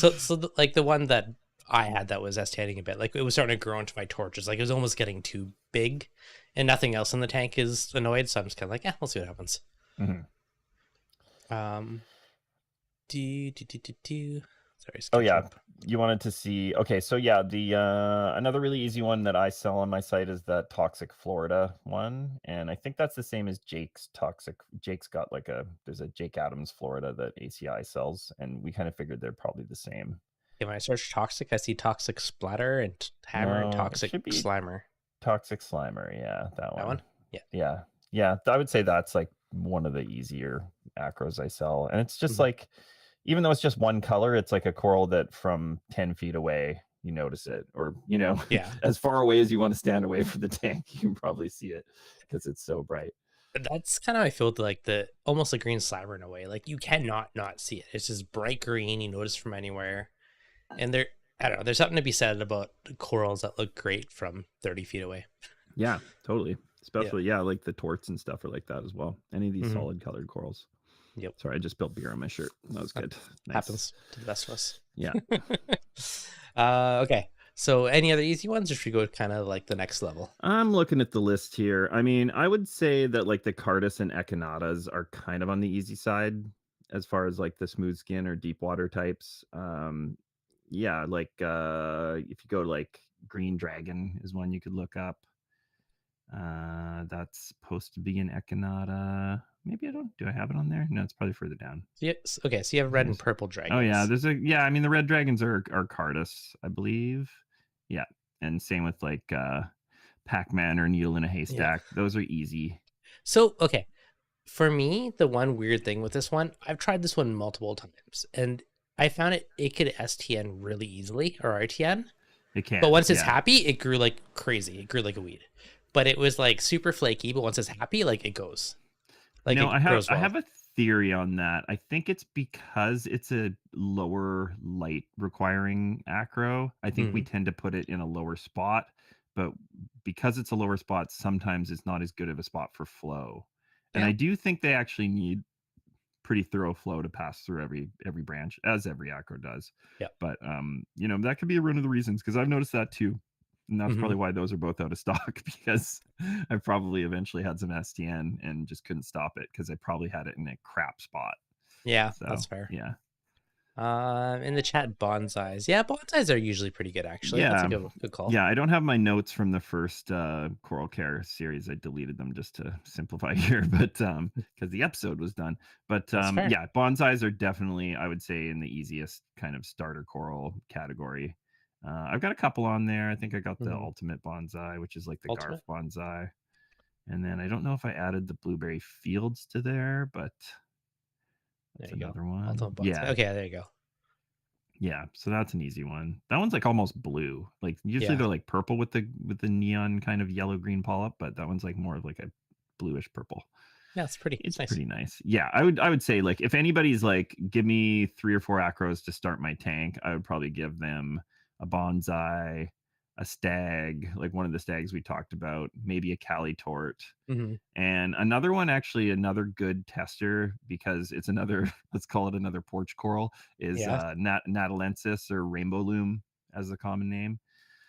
like the one that I had that was STNing a bit, like it was starting to grow into my torches. Like it was almost getting too big, and nothing else in the tank is annoyed, so I'm just kind of like, yeah, we'll see what happens. Sorry. Oh yeah, you wanted to see. Okay, so yeah, the another really easy one that I sell on my site is that Toxic Florida one, and I think that's the same as Jake's Toxic. Jake's got like there's a Jake Adams Florida that ACI sells, and we kind of figured they're probably the same. Yeah, when I search Toxic, I see Toxic Splatter and Hammer and Toxic Slimer. Toxic Slimer, yeah, that one. Yeah. Yeah. I would say that's like one of the easier acros I sell, and it's just like, even though it's just one color, it's like a coral that from 10 feet away you notice it, or as far away as you want to stand away from the tank, you can probably see it because it's so bright. That's kind of how I feel like almost like green Slimer in a way. Like you cannot not see it. It's just bright green. You notice from anywhere. And I don't know, there's something to be said about corals that look great from 30 feet away. Yeah, totally. Especially, like the torts and stuff are like that as well. Any of these solid colored corals. Yep. Sorry, I just spilled beer on my shirt. That was good. Nice. Happens to the best of us. Yeah. Okay. So any other easy ones, or should we go kind of like the next level? I'm looking at the list here. I mean, I would say that like the Cardus and Echinatas are kind of on the easy side as far as like the smooth skin or deep water types. Yeah, like if you go to like Green Dragon is one you could look up. That's supposed to be an Echinata. Maybe do I have it on there? No, it's probably further down. Yes. Okay, so you have red and purple dragons. Oh yeah, I mean the red dragons are Cardus, I believe. Yeah, and same with like Pac-Man or Needle in a Haystack. Yeah. Those are easy. So okay, for me, the one weird thing with this one, I've tried this one multiple times, and I found it could STN really easily, or RTN. It can. But once it's happy, it grew like crazy. It grew like a weed. But it was like super flaky, but once it's happy, like it goes. Like I have a theory on that. I think it's because it's a lower light requiring acro. I think we tend to put it in a lower spot, but because it's a lower spot, sometimes it's not as good of a spot for flow. And I do think they actually need pretty thorough flow to pass through every branch, as every acro does. Yeah. But that could be one of the reasons, because I've noticed that too. And that's probably why those are both out of stock, because I probably eventually had some STN and just couldn't stop it because I probably had it in a crap spot. Yeah, so, that's fair. Yeah. In the chat, bonsais. Yeah, bonsais are usually pretty good, actually. Yeah. That's a good call. Yeah, I don't have my notes from the first Coral Care series. I deleted them just to simplify here, but because the episode was done. But yeah, bonsais are definitely, I would say, in the easiest kind of starter coral category. I've got a couple on there. I think I got the Ultimate Bonsai, which is like the Garf Bonsai. And then I don't know if I added the Blueberry Fields to there, but that's another one. Yeah. Okay, there you go. Yeah, so that's an easy one. That one's like almost blue. Like usually they're like purple with the neon kind of yellow green polyp, but that one's like more of like a bluish purple. Yeah, it's nice. Pretty nice. Yeah, I would say like if anybody's like, give me 3 or 4 acros to start my tank, I would probably give them a bonsai, a stag, like one of the stags we talked about, maybe a Cali tort, and another one, actually another good tester, because it's another, let's call it another porch coral, is Natalensis, or Rainbow Loom as the common name.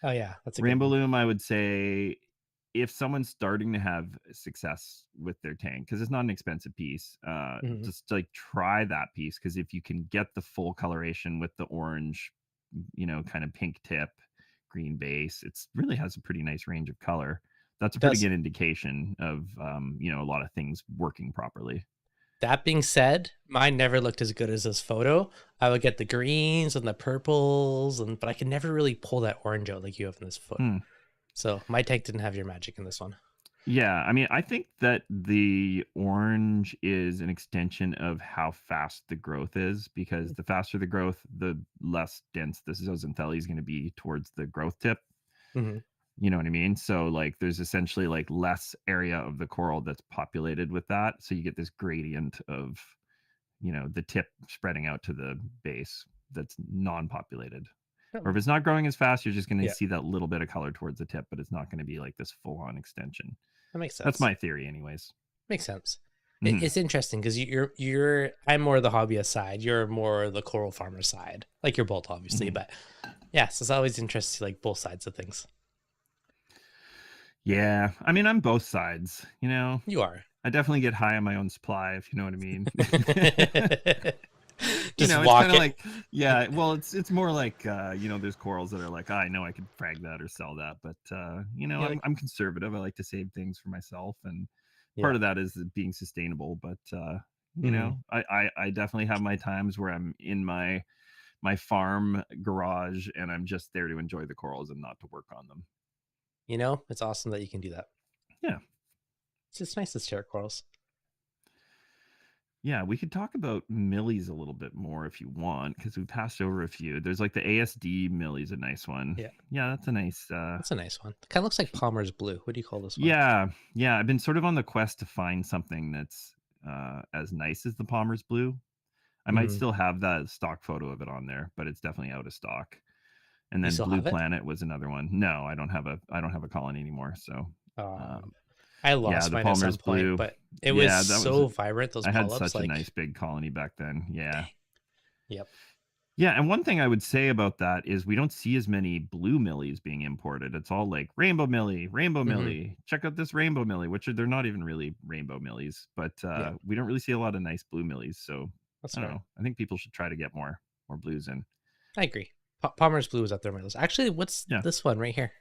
Oh yeah, that's a Rainbow Loom. I would say if someone's starting to have success with their tank, because it's not an expensive piece, just like try that piece, because if you can get the full coloration with the orange, kind of pink tip, green base, it's really has a pretty nice range of color. That's a pretty good indication of a lot of things working properly. That being said, mine never looked as good as this photo. I would get the greens and the purples, but I could never really pull that orange out like you have in this photo. So my tank didn't have your magic in this one. Yeah, I mean, I think that the orange is an extension of how fast the growth is, because the faster the growth, the less dense the zooxanthellae is going to be towards the growth tip. You know what I mean? So like there's essentially like less area of the coral that's populated with that. So you get this gradient of, the tip spreading out to the base that's non-populated. Or if it's not growing as fast, you're just going to see that little bit of color towards the tip, but it's not going to be like this full-on extension. That makes sense. That's my theory anyways. Makes sense. It's interesting because I'm more the hobbyist side. You're more the coral farmer side. Like you're both obviously, but yes, it's always interesting, like both sides of things. Yeah. I mean, I'm both sides, you know. You are. I definitely get high on my own supply, if you know what I mean. Just it's walk kind of like, yeah, well, it's more like, there's corals that are like, I know I could frag that or sell that, but I'm conservative. I like to save things for myself, and part of that is being sustainable. But I definitely have my times where I'm in my farm garage and I'm just there to enjoy the corals and not to work on them. It's awesome that you can do that. Yeah. It's just nice to stare at corals. Yeah, we could talk about millies a little bit more if you want, because we passed over a few. There's like the ASD millie's a nice one. Yeah, that's a nice. That's a nice one. Kind of looks like Palmer's Blue. What do you call this one? Yeah. I've been sort of on the quest to find something that's as nice as the Palmer's Blue. I might still have that stock photo of it on there, but it's definitely out of stock. And then Blue Planet was another one. No, I don't have a colony anymore. So. I lost mine at some point, but it was so vibrant. Those polyps, I had such a nice big colony back then. Yeah. Yep. Yeah, and one thing I would say about that is we don't see as many blue millies being imported. It's all like rainbow millie. Check out this rainbow millie, which they're not even really rainbow millies, but we don't really see a lot of nice blue millies. So I don't know. I think people should try to get more blues in. I agree. Palmer's Blue is up there on my list. Actually, what's this one right here?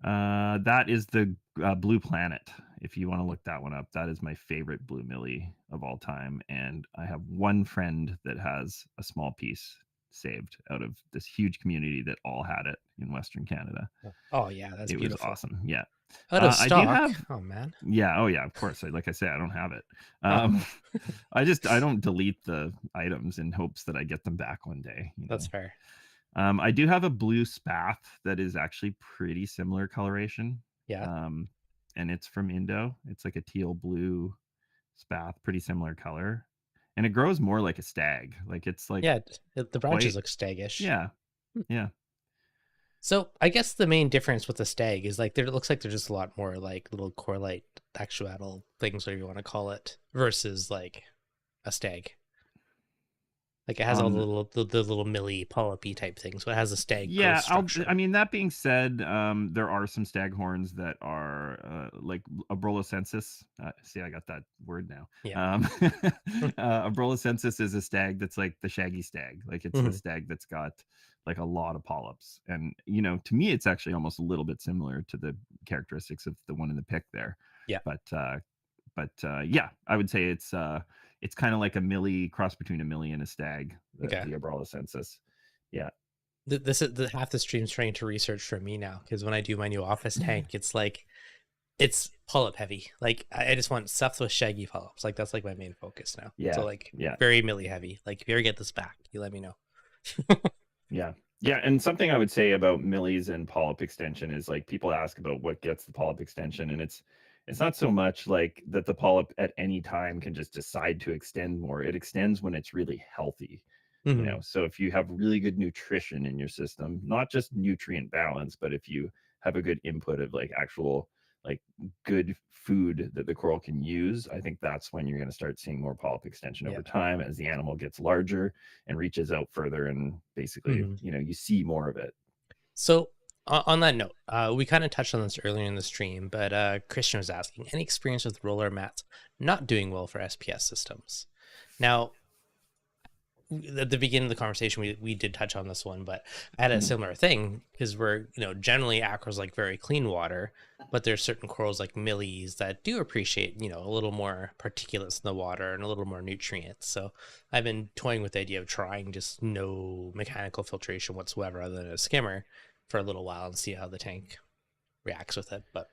That is the Blue Planet. If you want to look that one up, that is my favorite blue millie of all time. And I have one friend that has a small piece saved out of this huge community that all had it in Western Canada. Oh yeah, that's beautiful. It was awesome. Yeah. Out of stock. Oh man. Yeah. Oh yeah. Of course. Like I say, I don't have it. I don't delete the items in hopes that I get them back one day. That's fair. I do have a blue spath that is actually pretty similar coloration. Yeah. And it's from Indo. It's like a teal blue spath, pretty similar color. And it grows more like a stag. Like it's like the branches look staggish. Yeah. Yeah. So I guess the main difference with the stag is like it looks like there's just a lot more like little coralite actuatal things, whatever you want to call it, versus like a stag. Like it has all the little millie polypy type things, but it has a stag. Yeah, I mean, that being said, there are some staghorns that are like Abrolocensis. See, I got that word now. Yeah. Abrolocensis is a stag that's like the shaggy stag. Like it's a stag that's got like a lot of polyps, and to me, it's actually almost a little bit similar to the characteristics of the one in the pic there. Yeah. But yeah, I would say it's kind of like a millie, cross between a millie and a stag, the Abrolocensis. Yeah. This is half the stream's trying to research for me now, because when I do my new office tank, it's polyp heavy. Like I just want stuff with shaggy polyps. Like that's like my main focus now. Yeah. So very millie heavy. Like if you ever get this back, you let me know. Yeah. Yeah. And something I would say about millies and polyp extension is like people ask about what gets the polyp extension, and it's not so much like that the polyp at any time can just decide to extend more. It extends when it's really healthy. So if you have really good nutrition in your system, not just nutrient balance, but if you have a good input of like actual like good food that the coral can use, I think that's when you're going to start seeing more polyp extension over time as the animal gets larger and reaches out further, and basically you see more of it. So on that note, we kind of touched on this earlier in the stream, but Christian was asking, any experience with roller mats not doing well for SPS systems? Now, at the beginning of the conversation, we did touch on this one, but I had a similar thing, because we're, generally acros like very clean water, but there's certain corals like millies that do appreciate, a little more particulates in the water and a little more nutrients. So I've been toying with the idea of trying just no mechanical filtration whatsoever other than a skimmer for a little while and see how the tank reacts with it. But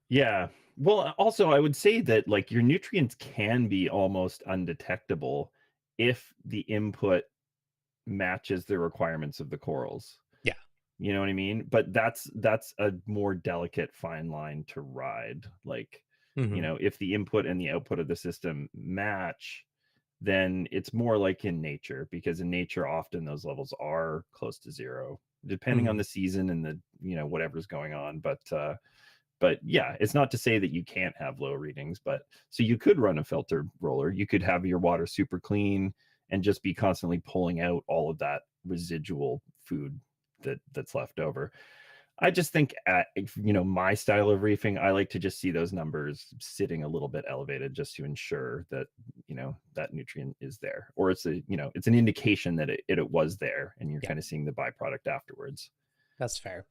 yeah, well, also I would say that like your nutrients can be almost undetectable if the input matches the requirements of the corals. Yeah, you know what I mean? But that's a more delicate fine line to ride. Like if the input and the output of the system match, then it's more like in nature, because in nature often those levels are close to zero, depending on the season and the, you know, whatever's going on. But yeah, it's not to say that you can't have low readings, but so you could run a filter roller, you could have your water super clean and just be constantly pulling out all of that residual food that's left over. I just think at, you know, my style of reefing, I like to just see those numbers sitting a little bit elevated, just to ensure that, you know, that nutrient is there, or it's a, you know, it's an indication that it was there, and you're kind of seeing the byproduct afterwards. That's fair.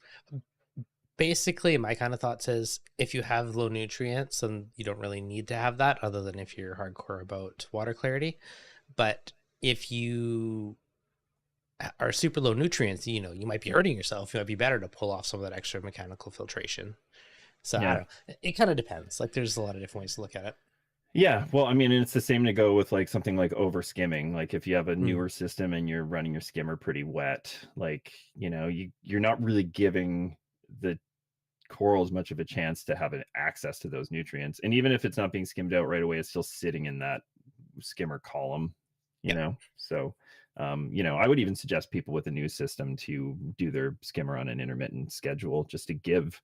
Basically, my kind of thoughts is if you have low nutrients, then you don't really need to have that, other than if you're hardcore about water clarity. But if you are super low nutrients, you know, you might be hurting yourself. It might be better to pull off some of that extra mechanical filtration. So I don't know. It kind of depends. Like, there's a lot of different ways to look at it. Yeah, well, I mean, it's the same to go with like something like over skimming. Like if you have a newer system and you're running your skimmer pretty wet, like, you know, you're not really giving the corals much of a chance to have an access to those nutrients. And even if it's not being skimmed out right away, it's still sitting in that skimmer column, you know. So you know, I would even suggest people with a new system to do their skimmer on an intermittent schedule, just to give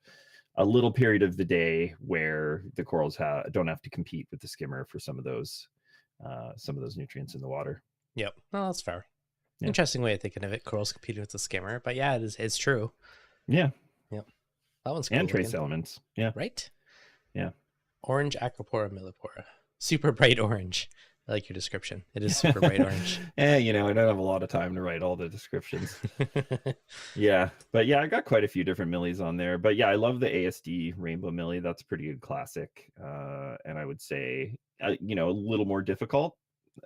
a little period of the day where the corals don't have to compete with the skimmer for some of those nutrients in the water. Yep. Well, that's fair. Interesting way of thinking of it. Corals competing with the skimmer, but yeah, it's true. Yeah. Yep. That one's cool. And trace elements. Yeah. Right? Yeah. Orange Acropora Millepora. Super bright orange. I like your description. It is super bright orange. You know, I don't have a lot of time to write all the descriptions. Yeah. But yeah, I got quite a few different millies on there. But yeah, I love the ASD Rainbow Millie. That's a pretty good classic. And I would say, you know, a little more difficult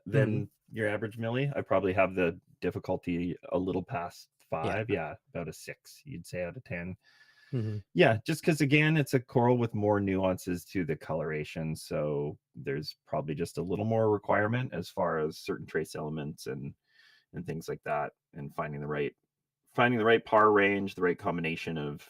than your average millie. I probably have the difficulty a little past 5. Yeah, about a 6, you'd say, out of 10. Yeah, just because again, it's a coral with more nuances to the coloration, so there's probably just a little more requirement as far as certain trace elements and things like that, and finding the right par range, the right combination of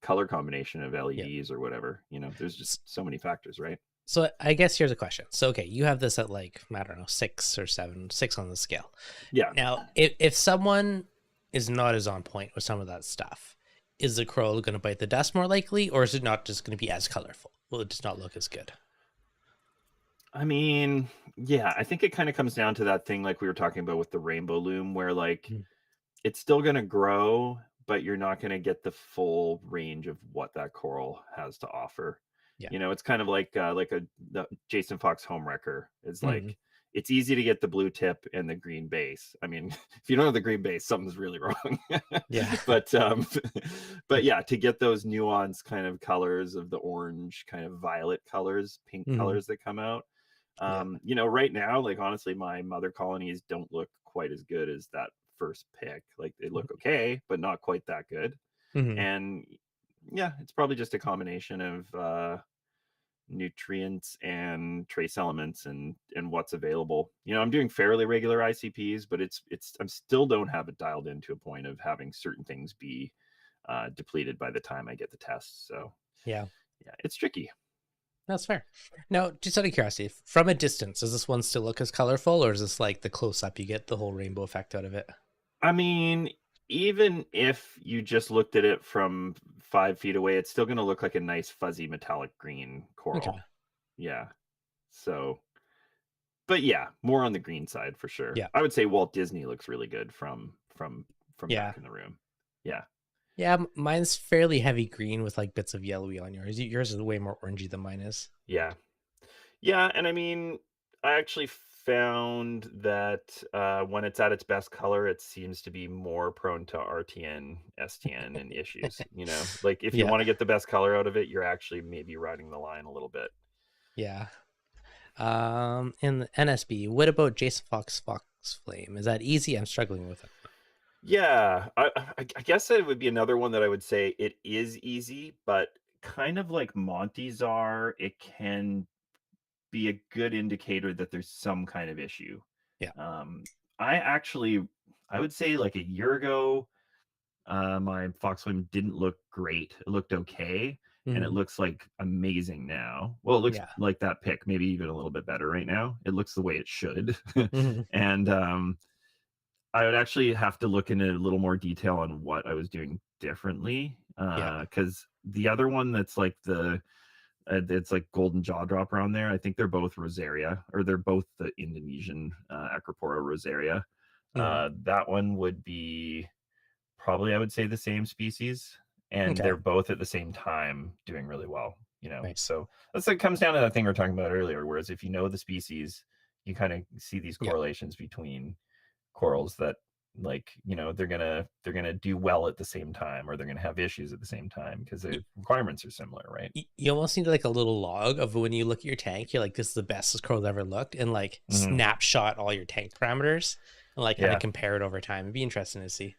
color combination of LEDs or whatever. You know, there's just so many factors, right? So I guess here's a question. So okay, you have this at like, I don't know, 6 or 7, 6 on the scale. Yeah. Now, if someone is not as on point with some of that stuff, is the coral going to bite the dust more likely, or is it not just going to be as colorful? Will it just not look as good? I mean, yeah, I think it kind of comes down to that thing like we were talking about with the rainbow loom, where like it's still going to grow, but you're not going to get the full range of what that coral has to offer. Yeah. You know, it's kind of like the Jason Fox home wrecker. It's like it's easy to get the blue tip and the green base. I mean, if you don't have the green base, something's really wrong. Yeah. But yeah, to get those nuanced kind of colors of the orange, kind of violet colors, pink colors that come out. You know, right now, like honestly, my mother colonies don't look quite as good as that first pick. Like they look okay, but not quite that good. And yeah, it's probably just a combination of nutrients and trace elements and what's available. You know, I'm doing fairly regular ICPs, but I'm still don't have it dialed into a point of having certain things be depleted by the time I get the test. So yeah, it's tricky. That's fair. Now, just out of curiosity, from a distance, does this one still look as colorful, or is this like the close up you get the whole rainbow effect out of it? I mean, even if you just looked at it from 5 feet away, it's still going to look like a nice fuzzy metallic green coral. Okay. Yeah. So, but yeah, more on the green side for sure. Yeah. I would say Walt Disney looks really good from back in the room. Yeah. Yeah, mine's fairly heavy green with like bits of yellowy on yours. Yours is way more orangey than mine is. Yeah. Yeah, and I mean, I actually found that when it's at its best color, it seems to be more prone to RTN, STN, and issues. You know, like if you want to get the best color out of it, you're actually maybe riding the line a little bit. Yeah. In the NSB, what about Jason Fox Flame? Is that easy? I'm struggling with it. Yeah, I guess it would be another one that I would say it is easy, but kind of like Monty's are, it can be a good indicator that there's some kind of issue. Yeah. I would say like a year ago, my Fox Flame didn't look great. It looked okay. and it looks like amazing now. Well, it looks like that pic, maybe even a little bit better right now. It looks the way it should. And I would actually have to look into a little more detail on what I was doing differently, because the other one that's like it's like golden jaw dropper on there. I think they're both Rosaria, or they're both the Indonesian Acropora Rosaria. That one would be probably, I would say, the same species, and they're both at the same time doing really well. Nice. So that's like comes down to that thing we were talking about earlier. Whereas if you know the species, you kind of see these correlations between corals that, like, they're gonna do well at the same time, or they're gonna have issues at the same time because the requirements are similar, right? You almost need like a little log of when you look at your tank, you're like, this is the best coral ever looked, and like snapshot all your tank parameters and like kind of compare it over time. It'd be interesting to see.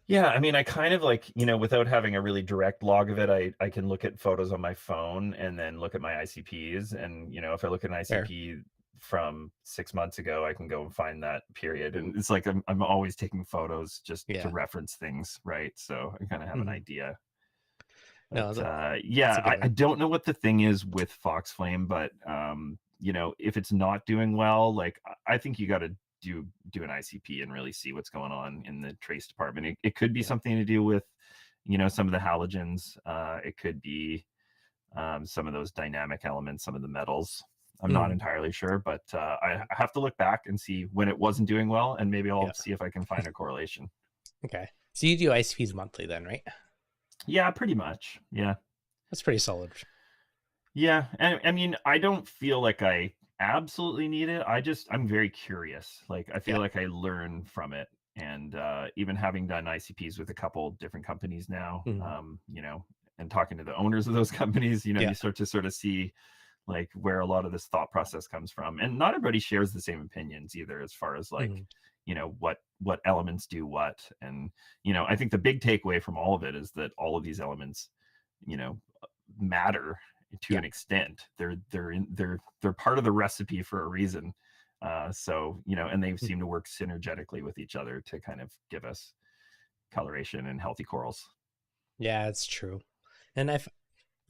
Yeah, I mean, I kind of like, without having a really direct log of it, I can look at photos on my phone and then look at my ICPs. And, if I look at an ICP from 6 months ago, I can go and find that period. And it's like I'm always taking photos just to reference things, right? So I kind of have an idea. But, I don't know what the thing is with Fox Flame, but, if it's not doing well, like, I think you got to do an ICP and really see what's going on in the trace department. It could be something to do with, some of the halogens. It could be some of those dynamic elements, some of the metals. I'm not entirely sure, but I have to look back and see when it wasn't doing well, and maybe I'll see if I can find a correlation. Okay. So you do ICPs monthly then, right? Yeah, pretty much. Yeah. That's pretty solid. Yeah. And I mean, I don't feel like I absolutely need it. I'm very curious. Like, I feel like I learn from it. And even having done ICPs with a couple different companies now, and talking to the owners of those companies, you start to sort of see like where a lot of this thought process comes from. And not everybody shares the same opinions either, as far as like, what elements do what. And, I think the big takeaway from all of it is that all of these elements, matter to an extent. They're part of the recipe for a reason. So, and they seem to work synergetically with each other to kind of give us coloration and healthy corals. Yeah, it's true. And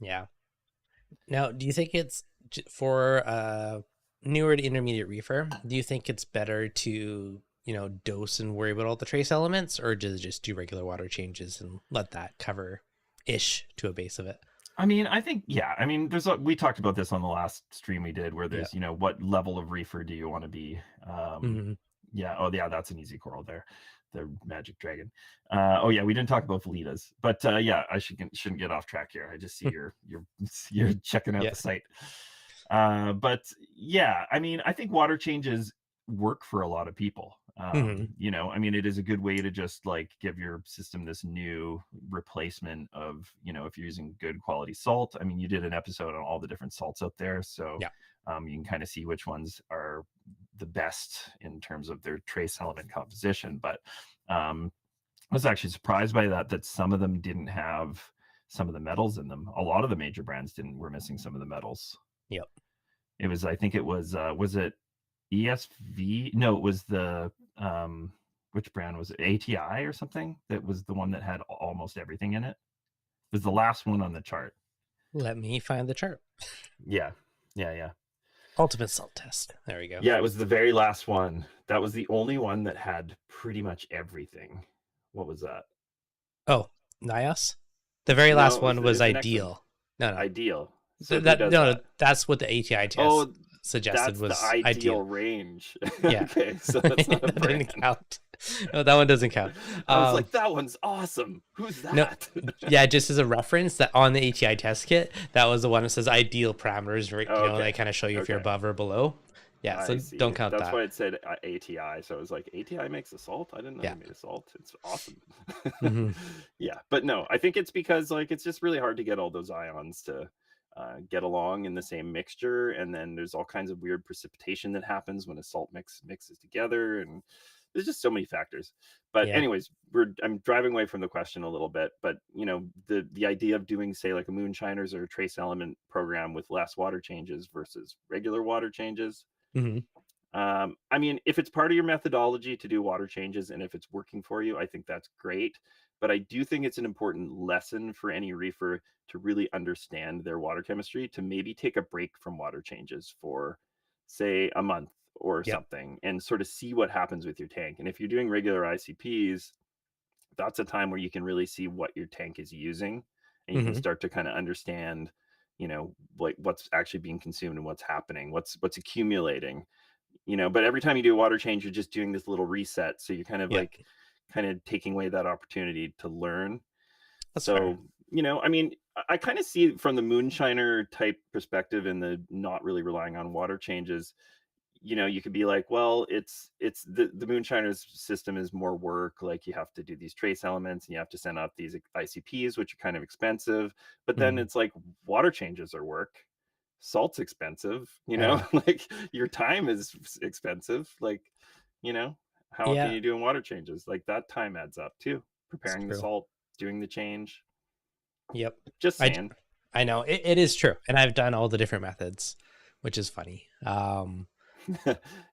now, do you think it's for newer to intermediate reefer, do you think it's better to, dose and worry about all the trace elements, or just do regular water changes and let that cover ish to a base of it? I mean, I think, we talked about this on the last stream we did, where there's, what level of reefer do you want to be? That's an easy coral there, the magic dragon. We didn't talk about Velitas, but I shouldn't get off track here. I just see you're checking out the site. But yeah, I mean, I think water changes work for a lot of people. I mean, it is a good way to just like give your system this new replacement of, if you're using good quality salt. I mean, you did an episode on all the different salts out there, so you can kind of see which ones are the best in terms of their trace element composition. But I was actually surprised by that some of them didn't have some of the metals in them. A lot of the major brands were missing some of the metals. It was, I think it was it ESV? No, it was the which brand was it? ATI or something? That was the one that had almost everything in it. It was the last one on the chart. Let me find the chart. Yeah. Ultimate salt test. There we go. Yeah, it was the very last one. That was the only one that had pretty much everything. What was that? Oh, Nios? The very last one was Ideal. No. Ideal. So that's what the ATI test suggested, was the ideal range. Yeah. Okay, so that's not a brand. Didn't count. No, that one doesn't count. I was like, that one's awesome. Who's that? No, yeah, just as a reference, that on the ATI test kit, that was the one that says ideal parameters, right? They kind of show you if you're above or below. Yeah, so don't count that. That's why it said ATI. So I was like, ATI makes a salt? I didn't know it made a salt. It's awesome. Yeah, but no, I think it's because like it's just really hard to get all those ions to get along in the same mixture, and then there's all kinds of weird precipitation that happens when a salt mixes together, and there's just so many factors. But anyways, I'm driving away from the question a little bit, but the idea of doing, say, like a moonshiners or a trace element program with less water changes versus regular water changes. I mean, if it's part of your methodology to do water changes and if it's working for you, I think that's great. but I do think it's an important lesson for any reefer to really understand their water chemistry, to maybe take a break from water changes for, say, a month or Yep. something, and sort of see what happens with your tank. And if you're doing regular ICPs, that's a time where you can really see what your tank is using, and you can start to kind of understand, like what's actually being consumed and what's happening, what's accumulating, but every time you do a water change, you're just doing this little reset. So you're kind of Yep. like taking away that opportunity to learn. That's So, fair. I mean, I kind of see it from the moonshiner type perspective, and the not really relying on water changes. You could be like, well, it's the moonshiner's system is more work. Like, you have to do these trace elements, and you have to send out these ICPs, which are kind of expensive. But then it's like, water changes are work. Salt's expensive, Yeah. like your time is expensive. Like, how often are Yeah. you doing water changes? Like, that time adds up too. It's Preparing the true. salt, doing the change. Yep. Just I saying. I know it is true, and I've done all the different methods, which is funny.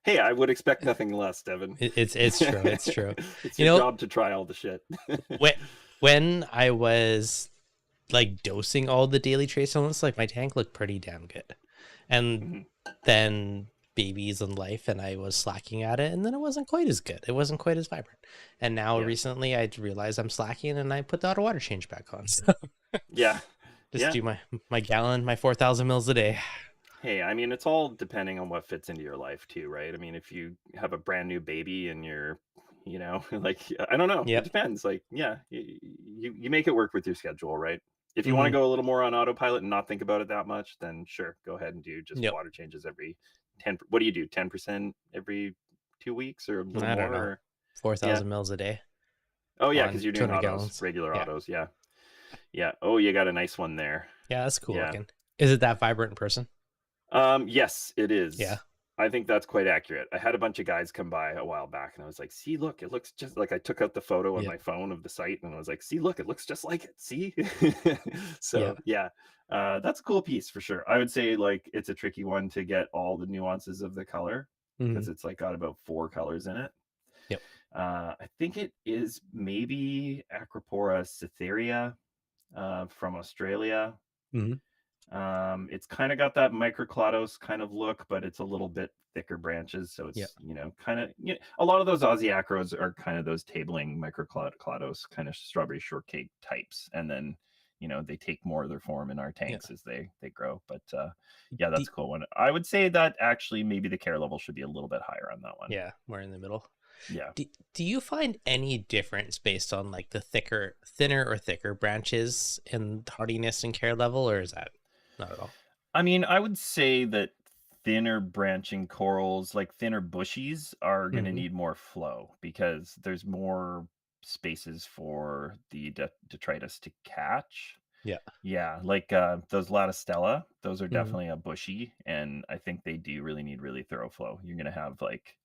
Hey, I would expect nothing less, Devin. It's true. It's true. It's You your know, job to try all the shit. when I was like dosing all the daily trace elements, like my tank looked pretty damn good, and then babies in life, and I was slacking at it, and then it wasn't quite as good. It wasn't quite as vibrant. And now Yeah. recently I realized I'm slacking, and I put the auto water change back on. So Yeah. just do my gallon, my 4,000 mils a day. Hey, I mean, it's all depending on what fits into your life too, right? I mean, if you have a brand new baby and you're, like, I don't know, it Yep. depends. Like, yeah, you make it work with your schedule, right? If you want to Mm-hmm. go a little more on autopilot and not think about it that much, then sure, go ahead and do just Yep. water changes every 10. What do you do? 10% every 2 weeks or a little I don't more? know. Or, yeah. 4,000 mils a day Oh yeah, because on you're doing 200 autos, gallons. regular Yeah. autos. Yeah. Yeah. Oh, you got a nice one there. Yeah, that's cool Yeah. looking. Is it that vibrant in person? Yes, it Yeah. is. I think that's quite accurate. I had a bunch of guys come by a while back, and I was like, "See, look, it looks just like," I took out the photo on Yep. my phone of the site, and I was like, "See, look, it looks just like it. See?" Yeah. So yeah, that's a cool piece for sure. I would say, like, it's a tricky one to get all the nuances of the color, Mm-hmm. because it's like got about 4 colors in it. Yep. I think it is maybe Acropora Cytherea from Australia. Mm-hmm. It's kind of got that microclados kind of look, but it's a little bit thicker branches. So Yep. it's, kind of, a lot of those Aussie acros are kind of those tabling microclados, kind of strawberry shortcake types. And then, they take more of their form in our Yeah. tanks as they grow. But yeah, that's a cool one. I would say that actually maybe the care level should be a little bit higher on that one. Yeah, we're in the middle. Yeah. Do you find any difference based on like the thinner or thicker branches in hardiness and care level, or is that not at all? I mean, I would say that thinner branching corals, like thinner bushies, are going to Mm-hmm. need more flow, because there's more spaces for the detritus to catch. Yeah. Yeah, like those Latistella, those are Mm-hmm. definitely a bushy, and I think they do really need really thorough flow. You're going to have like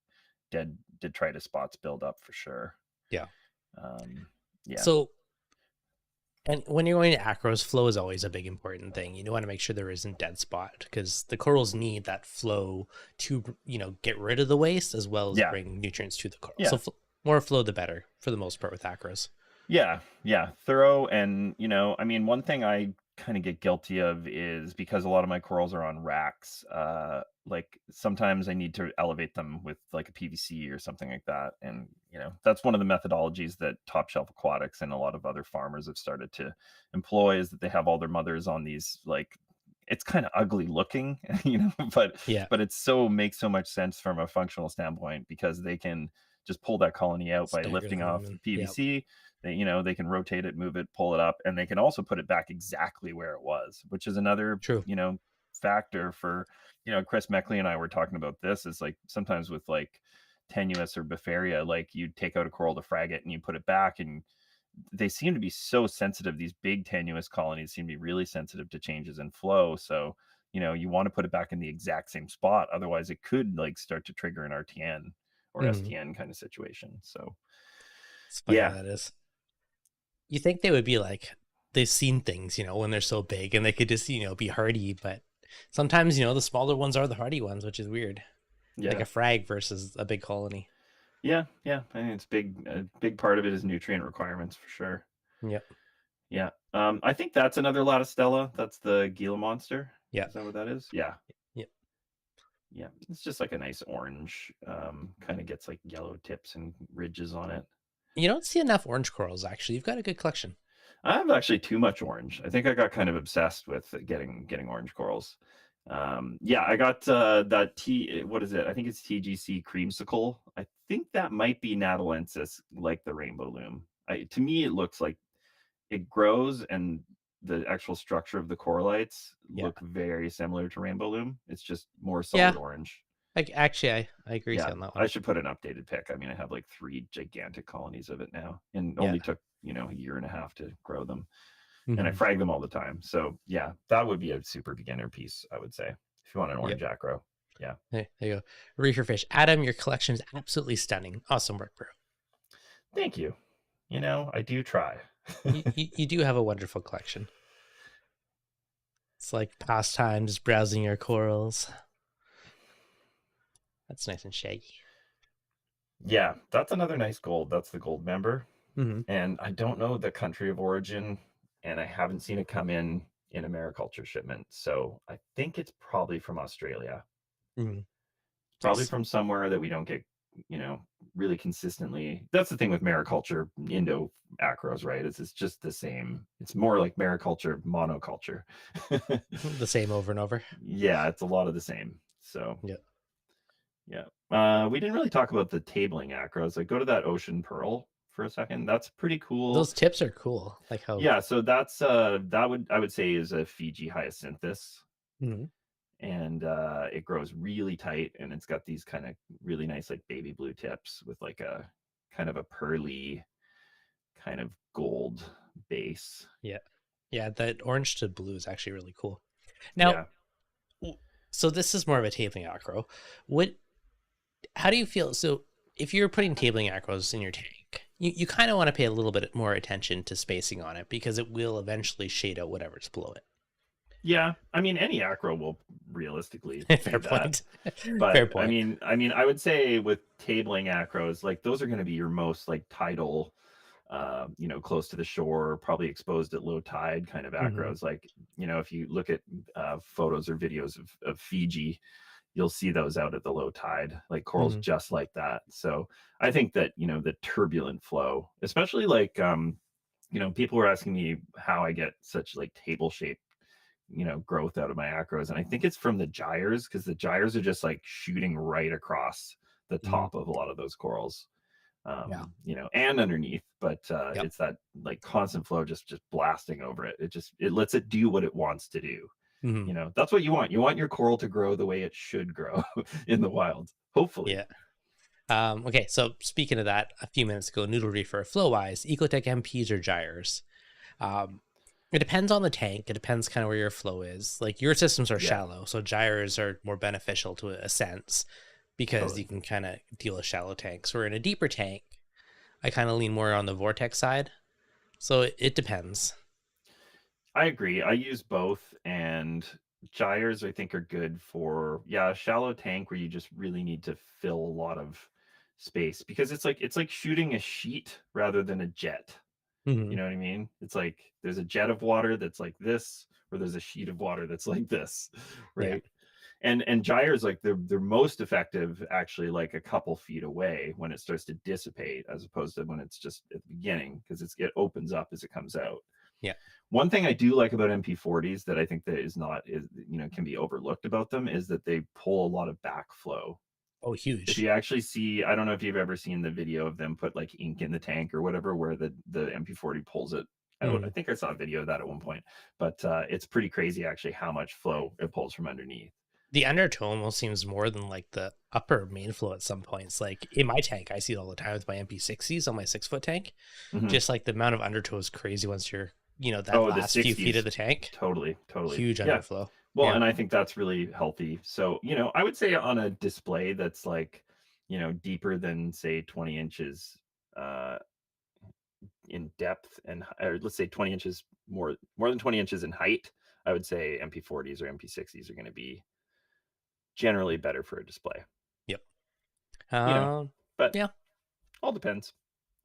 dead detritus spots build up for sure. Yeah. Um, yeah. So, and when you're going to acros, flow is always a big important thing. You want to make sure there isn't dead spot, because the corals need that flow to, get rid of the waste as well as Yeah. bring nutrients to the coral. Yeah. So more flow, the better for the most part with acros. Yeah, yeah, thorough. And, I mean, one thing I kind of get guilty of is, because a lot of my corals are on racks, like sometimes I need to elevate them with like a PVC or something like that. And, that's one of the methodologies that Top Shelf Aquatics and a lot of other farmers have started to employ, is that they have all their mothers on these, like, it's kind of ugly looking, but Yeah. but makes so much sense from a functional standpoint, because they can just pull that colony out by Stagger lifting them off and the PVC. They can rotate it, move it, pull it up, and they can also put it back exactly where it was, which is another, True. factor for, Chris Meckley and I were talking about this, is like sometimes with like tenuous or Befaria, like you take out a coral to frag it and you put it back, and they seem to be so sensitive. These big tenuous colonies seem to be really sensitive to changes in flow. So, you want to put it back in the exact same spot. Otherwise it could like start to trigger an RTN or Mm-hmm. STN kind of situation. So It's funny how yeah. that is. You think they would be like, they've seen things, when they're so big, and they could just, be hardy, but sometimes, the smaller ones are the hardy ones, which is weird. Yeah. Like a frag versus a big colony. Yeah. I think it's big. A big part of it is nutrient requirements for sure. Yep. Yeah. I think that's another Latistella. That's the Gila monster. Yeah. Is that what that is? Yeah. Yep. Yeah. It's just like a nice orange. Kind of gets like yellow tips and ridges on it. You don't see enough orange corals, actually. You've got a good collection. I have actually too much orange. I think I got kind of obsessed with getting orange corals. Yeah, I got that what is it? I think it's TGC creamsicle. I think that might be Natalensis, like the rainbow loom. To me, it looks like it grows, and the actual structure of the coralites look very similar to rainbow loom. It's just more solid orange. Like, actually, I agree Yeah, on that one. I should put an updated pic. I mean, I have like 3 gigantic colonies of it now, and only took a year and a half to grow them. And I frag them all the time. So yeah, that would be a super beginner piece, I would say, if you want an orange acro. Yeah. There you go. Reefer fish. Adam, your collection is absolutely stunning. Awesome work, bro. Thank you. I do try. you do have a wonderful collection. It's like pastimes browsing your corals. That's nice and shaggy. Yeah, that's another nice gold. That's the gold member. Mm-hmm. And I don't know the country of origin, and I haven't seen it come in Americulture shipment. So I think it's probably from Australia. Mm-hmm. Probably nice. From somewhere that we don't get, really consistently. That's the thing with mariculture, Indo acros, right? It's just the same. It's more like mariculture, monoculture. The same over and over. Yeah, it's a lot of the same. So yeah. We didn't really talk about the tabling acros. Like, go to that ocean pearl for a second. That's pretty cool. Those tips are cool. Like how. Yeah, so that's I would say is a Fiji hyacinthus. Mm-hmm. And it grows really tight, and it's got these kind of really nice like baby blue tips with like a kind of a pearly kind of gold base. Yeah, that orange to blue is actually really cool. Now, so this is more of a tabling acro. How do you feel? So if you're putting tabling acros in your tank, you kind of want to pay a little bit more attention to spacing on it, because it will eventually shade out whatever's below it. Yeah, I mean, any acro will realistically fair point. But fair point. I would say with tabling acros, like those are going to be your most like tidal, close to the shore, probably exposed at low tide kind of acros. Mm-hmm. Like, if you look at photos or videos of Fiji, you'll see those out at the low tide, like corals just like that. So I think that, the turbulent flow, especially like, people were asking me how I get such like table shape, growth out of my acros. And I think it's from the gyres, because the gyres are just like shooting right across the top of a lot of those corals, and underneath. But it's that like constant flow just blasting over it. It lets it do what it wants to do. Mm-hmm. That's what you want. You want your coral to grow the way it should grow in the wild, hopefully. Yeah. Okay, so speaking of that, a few minutes ago, Noodle Reefer, flow-wise, Ecotech MPs or gyres? It depends on the tank. It depends kind of where your flow is. Like, your systems are shallow, so gyres are more beneficial to a sense, because you can kind of deal with shallow tanks. Where in a deeper tank, I kind of lean more on the vortex side. So it depends. I agree. I use both, and gyres I think are good for a shallow tank where you just really need to fill a lot of space, because it's like shooting a sheet rather than a jet. Mm-hmm. You know what I mean? It's like there's a jet of water that's like this, or there's a sheet of water that's like this, right? Yeah. And gyres, like they're most effective actually like a couple feet away when it starts to dissipate, as opposed to when it's just at the beginning, because it opens up as it comes out. Yeah. One thing I do like about MP40s that I think that can be overlooked about them is that they pull a lot of backflow. Oh, huge. If you actually see, I don't know if you've ever seen the video of them put like ink in the tank or whatever, where the MP40 pulls it out. I think I saw a video of that at one point, but it's pretty crazy actually how much flow it pulls from underneath. The undertow almost seems more than like the upper main flow at some points. Like in my tank, I see it all the time with my MP60s on my 6-foot tank. Mm-hmm. Just like the amount of undertow is crazy once you're, that last few feet of the tank. Totally. Huge underflow. Well, and I think that's really healthy. So, I would say on a display that's like, deeper than say 20 inches in depth, or let's say 20 inches, more than 20 inches in height, I would say MP40s or MP60s are going to be generally better for a display. Yep. But all depends.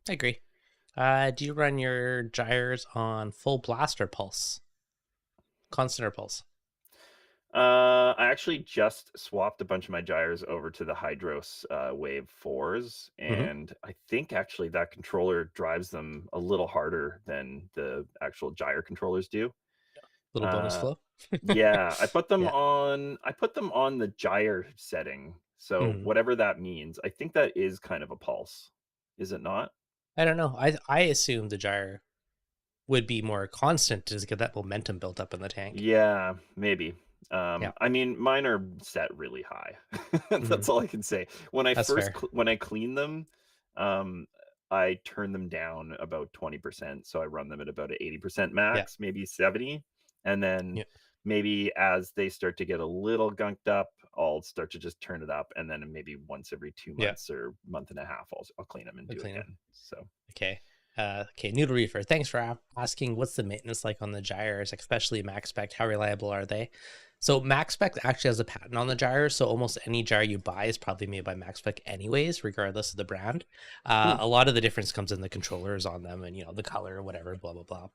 I agree. Do you run your gyres on full blast or pulse? Constant or pulse? I actually just swapped a bunch of my gyres over to the Hydros Wave 4s, and I think actually that controller drives them a little harder than the actual gyre controllers do. Little bonus flow. Yeah, I put them Yeah. on the gyre setting. So whatever that means, I think that is kind of a pulse. Is it not? I don't know. I assume the gyre would be more constant to just get that momentum built up in the tank. Yeah, maybe. Yeah. I mean, mine are set really high. That's all I can say. When I That's first fair. when I clean them, I turn them down about 20%. So I run them at about an 80% Yeah. max, maybe 70. And then Yeah. maybe as they start to get a little gunked up, I'll start to just turn it up. And then maybe once every 2 months or month and a half, I'll clean them and do it again. So okay. Okay, Noodle Reefer, thanks for asking what's the maintenance like on the gyres, especially max spec. How reliable are they? So max spec actually has a patent on the gyres, so almost any gyre you buy is probably made by max spec anyways, regardless of the brand. A lot of the difference comes in the controllers on them and the color or whatever, blah blah blah.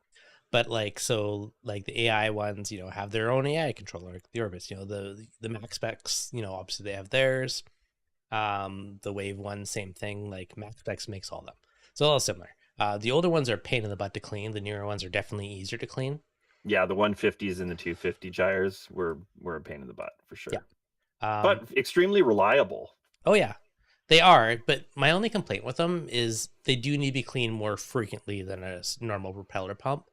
But like the AI ones, have their own AI controller, like the Orbis. The max specs, obviously they have theirs. The Wave one, same thing. Like max specs makes all of them, so all similar. The older ones are a pain in the butt to clean. The newer ones are definitely easier to clean. yeah, the 150s and the 250 gyres were a pain in the butt for sure. Yeah. But extremely reliable. Oh yeah, they are. But my only complaint with them is they do need to be cleaned more frequently than a normal propeller pump,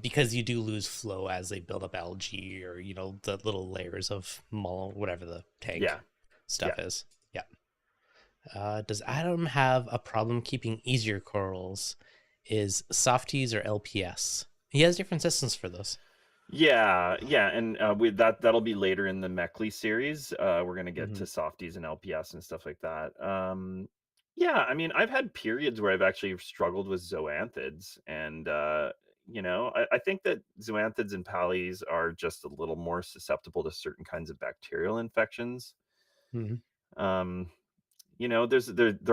because you do lose flow as they build up algae or the little layers of mold, whatever the tank stuff is. Yeah. Does Adam have a problem keeping easier corals? Is softies or LPS? He has different systems for those. Yeah, and that'll be later in the Meckley series. We're gonna get to softies and LPS and stuff like that. Yeah, I mean, I've had periods where I've actually struggled with zoanthids, and I think that zoanthids and pallies are just a little more susceptible to certain kinds of bacterial infections. They're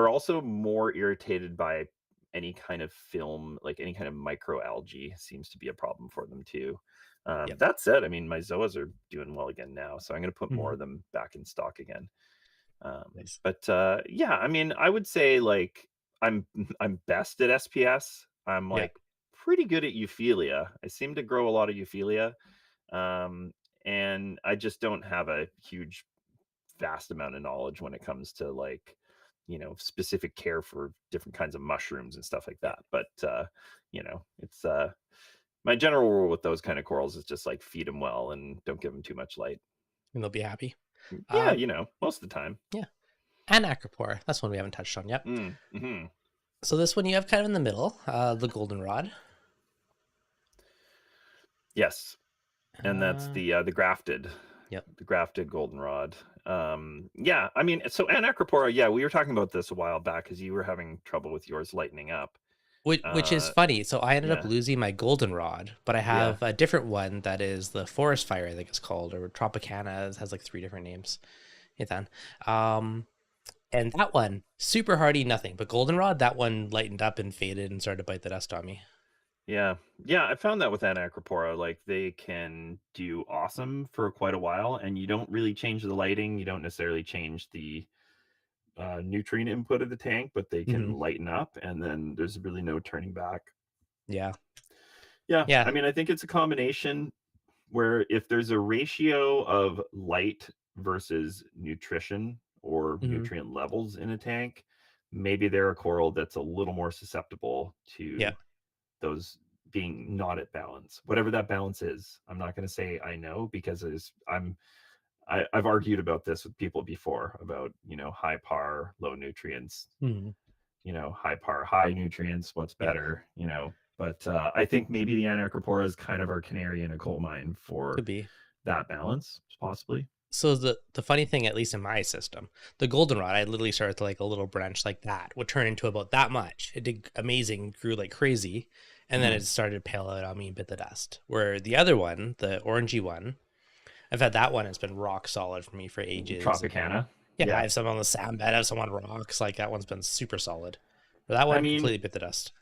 also more irritated by any kind of film, like any kind of microalgae seems to be a problem for them too. That said, I mean, my zoas are doing well again now, so I'm going to put more of them back in stock again. Nice. But yeah, I mean, I would say like I'm best at SPS. I'm like pretty good at Euphilia. I seem to grow a lot of Euphilia, and I just don't have a huge vast amount of knowledge when it comes to like specific care for different kinds of mushrooms and stuff like that. But it's my general rule with those kind of corals is just like feed them well and don't give them too much light, and they'll be happy. Yeah, most of the time. Yeah. Anacropora, that's one we haven't touched on yet. So this one you have kind of in the middle, the goldenrod. Yes, and that's the grafted. Yep. The grafted goldenrod. Yeah, I mean, so Anacropora, yeah, we were talking about this a while back because you were having trouble with yours lightening up. Which is funny. So I ended up losing my goldenrod, but I have a different one that is the forest fire, I think it's called, or Tropicana. It has like 3 different names. Ethan. And that one, super hardy, nothing. But goldenrod, that one lightened up and faded and started to bite the dust on me. Yeah, I found that with Anacropora, like they can do awesome for quite a while, and you don't really change the lighting. You don't necessarily change the nutrient input of the tank, but they can lighten up, and then there's really no turning back. Yeah. I mean, I think it's a combination where if there's a ratio of light versus nutrition or nutrient levels in a tank, maybe they're a coral that's a little more susceptible to those being not at balance, whatever that balance is. I'm not going to say I know because I've argued about this with people before about high par, low nutrients, high par, high nutrients, what's better, but I think maybe the Anacropora is kind of our canary in a coal mine for that balance, possibly. So the funny thing, at least in my system, the goldenrod, I literally started to like a little branch like that would turn into about that much. It did amazing, grew like crazy, and then it started to pale out on me and bit the dust. Where the other one, the orangey one, I've had that one. It's been rock solid for me for ages. Tropicana. Yeah, I have some on the sand bed. I have some on rocks. Like that one's been super solid. But that one completely bit the dust.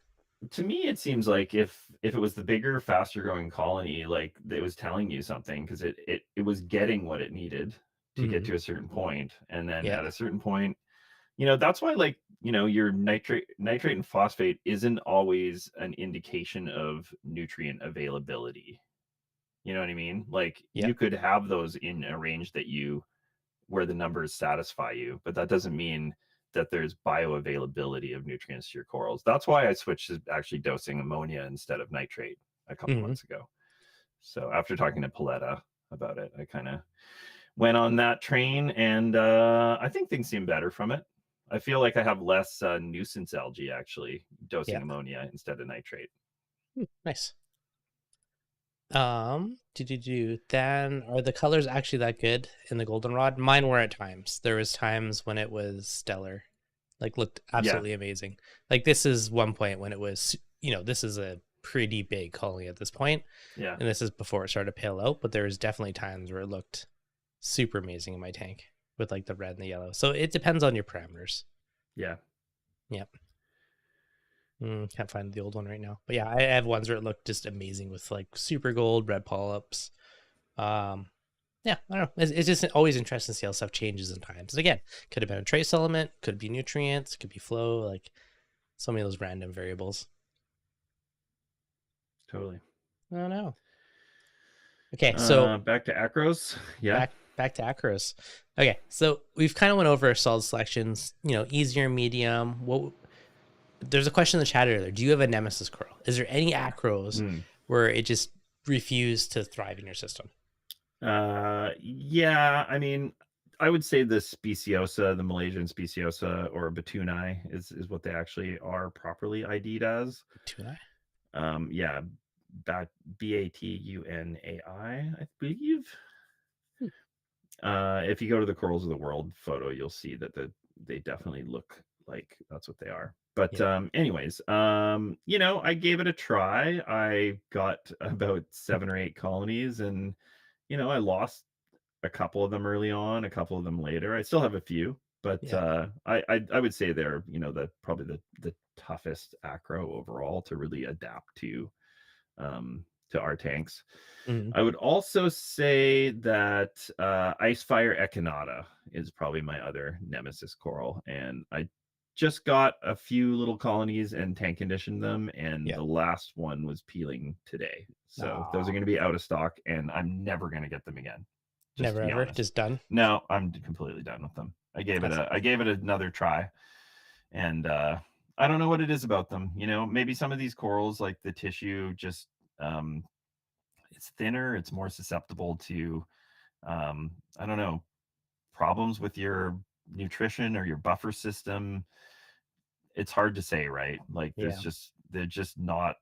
to me, it seems like if it was the bigger, faster growing colony, like it was telling you something because it was getting what it needed to get Mm-hmm. to a certain point, and then Yeah. at a certain point, that's why, like, your nitrate and phosphate isn't always an indication of nutrient availability. You know what I mean? Like Yeah. you could have those in a range where the numbers satisfy you, but that doesn't mean that there's bioavailability of nutrients to your corals. That's why I switched to actually dosing ammonia instead of nitrate a couple Mm-hmm. months ago. So after talking to Paletta about it, I kind of went on that train, and I think things seem better from it. I feel like I have less nuisance algae actually dosing Yeah. ammonia instead of nitrate. Nice. Then are the colors actually that good in the goldenrod? Mine were at times. There was times when it was stellar, like looked Yeah, absolutely amazing. Like this is one point when it was, this is a pretty big colony at this point, yeah, and this is before it started to pale out. But there was definitely times where it looked super amazing in my tank with like the red and the yellow. So it depends on your parameters. yeah. Yep. Can't find the old one right now, but yeah, I have ones where it looked just amazing with like super gold red polyps. Um, yeah, I don't know. It's just always interesting to see how stuff changes in times. And again, could have been a trace element, could be nutrients, could be flow, like so many of those random variables. Totally. I don't know. Okay, so Back to acros. Yeah. back to acros. Okay, so we've kind of went over solid selections. Easier, medium. What? There's a question in the chat earlier. Do you have a Nemesis coral? Is there any acros where it just refused to thrive in your system? Yeah, I mean, I would say the speciosa, the Malaysian speciosa or Batuni is what they actually are properly ID'd as. Tuna? Yeah, Batunai, I believe. If you go to the Corals of the World photo, you'll see that they definitely look like that's what they are. But Yeah. anyways, I gave it a try. I got about 7 or 8 colonies, and I lost a couple of them early on, a couple of them later. I still have a few, but Yeah. I would say they're probably the toughest acro overall to really adapt to our tanks. Mm-hmm. I would also say that Icefire Echinata is probably my other Nemesis coral, and I just got a few little colonies and tank conditioned them, and Yeah. the last one was peeling today. So those are No. going to be out of stock, and I'm never going to get them again. Just Never to be ever. honest. Just done. No, I'm completely done with them. That's I gave it another try, and I don't know what it is about them. Maybe some of these corals, like the tissue, just um, it's thinner, it's more susceptible to I don't know, problems with your nutrition or your buffer system. It's hard to say, right? Like yeah. they're just not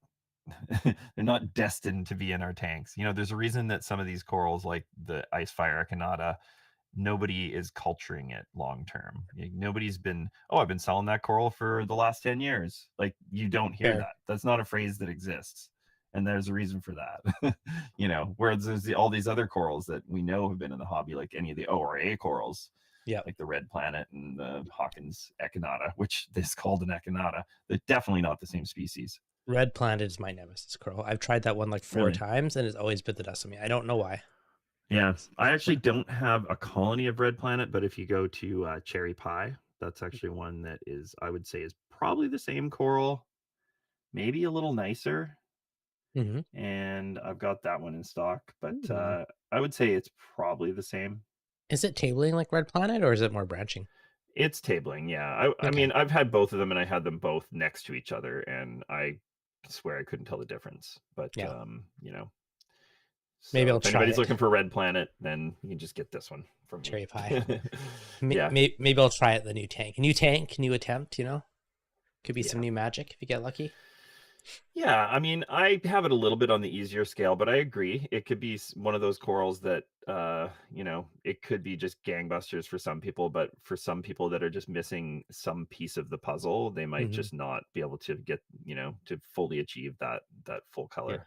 they're not destined to be in our tanks. There's a reason that some of these corals, like the ice fire echinata, nobody is culturing it long term. Nobody's been, oh, I've been selling that coral for the last 10 years. Like you don't hear Fair. that. That's not a phrase that exists. And there's a reason for that. Whereas there's all these other corals that we know have been in the hobby, like any of the ORA corals, Yeah. like the red planet and the Hawkins echinata, which is called an echinata. They're definitely not the same species. Red Planet is my Nemesis coral. I've tried that one like 4 Really? times and it's always bit the dust on me. I don't know why. Yeah, I actually don't have a colony of red planet, but if you go to Cherry Pie, that's actually one that is, I would say, is probably the same coral, maybe a little nicer. Mm-hmm. And I've got that one in stock, but Mm-hmm. I would say it's probably the same. Is it tabling like Red Planet or is it more branching? It's tabling, yeah. I Okay. mean, I've had both of them, and I had them both next to each other, and I swear I couldn't tell the difference. But Yeah. Maybe so I'll if try anybody's it. looking for red planet, then you can just get this one from me. Cherry pie. Yeah, Maybe I'll try it the new tank. New tank, new attempt, Could be some yeah. new magic if you get lucky. Yeah, I mean, I have it a little bit on the easier scale, but I agree. It could be one of those corals that, it could be just gangbusters for some people, but for some people that are just missing some piece of the puzzle, they might Mm-hmm. just not be able to get, to fully achieve that full Yeah. color.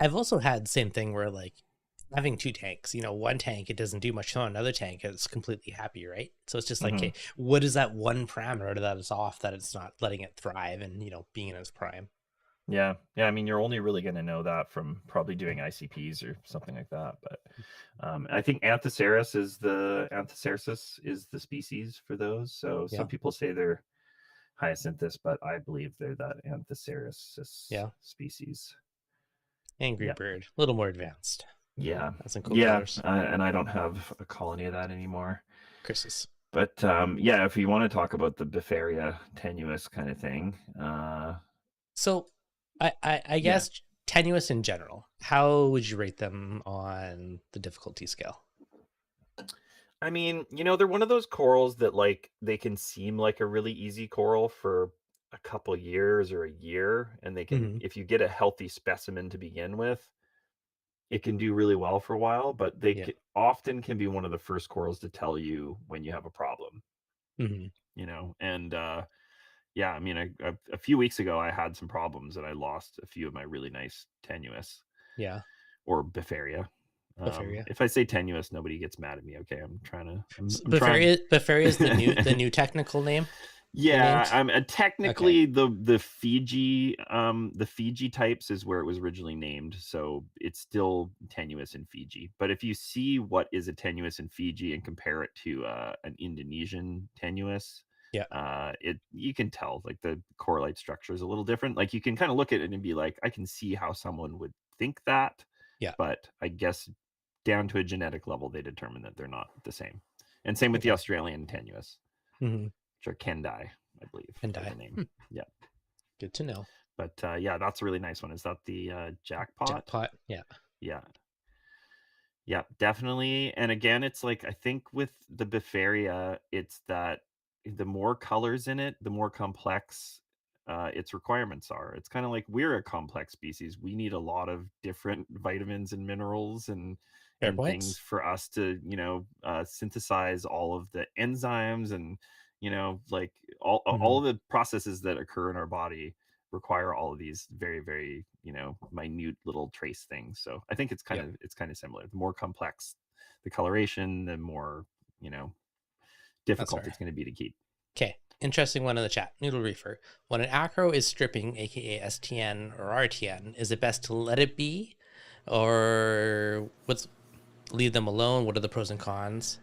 I've also had the same thing where like having two tanks, one tank, it doesn't do much. So another tank, it's completely happy, right? So it's just like, okay, what is that one parameter that is off that it's not letting it thrive and, being in its prime? Yeah. I mean, you're only really going to know that from probably doing ICPs or something like that. But I think Anthoceras is the species for those. So some people say they're Hyacinthus, but I believe they're that Anthoceras species. Angry bird, a little more advanced. Yeah. That's some cool colors. And I don't have a colony of that anymore. Chris's. But if you want to talk about the Befaria tenuis kind of thing. So I guess tenuis in general, how would you rate them on the difficulty scale? I mean, they're one of those corals that like they can seem like a really easy coral for a couple years or a year, and they can, if you get a healthy specimen to begin with, it can do really well for a while, but they often can be one of the first corals to tell you when you have a problem. And I mean, a few weeks ago I had some problems and I lost a few of my really nice tenuis. Or Befaria. If I say tenuis, nobody gets mad at me. Okay, I'm trying to. Befaria is the new technical name. Yeah, technically the Fiji types is where it was originally named, so it's still tenuis in Fiji. But if you see what is a tenuis in Fiji and compare it to an Indonesian tenuis, you can tell like the corallite structure is a little different. Like you can kind of look at it and be like, I can see how someone would think that. But I guess down to a genetic level, they determine that they're not the same. And same with the Australian tenuis, which are Kendai, I believe. Kendai. Name. Yeah. Good to know. But that's a really nice one. Is that the jackpot? Jackpot, yeah. Yeah, definitely. And again, it's like, I think with the Befaria, it's that the more colors in it, the more complex its requirements are. It's kind of like we're a complex species. We need a lot of different vitamins and minerals and things for us to, synthesize all of the enzymes and, like all of the processes that occur in our body require all of these very, very, minute little trace things. So I think it's kind of similar. The more complex the coloration, the more, difficult it's going to be to keep. Okay. Interesting one in the chat. Noodle Reefer. When an acro is stripping, aka STN or RTN, is it best to let it be, or leave them alone? What are the pros and cons?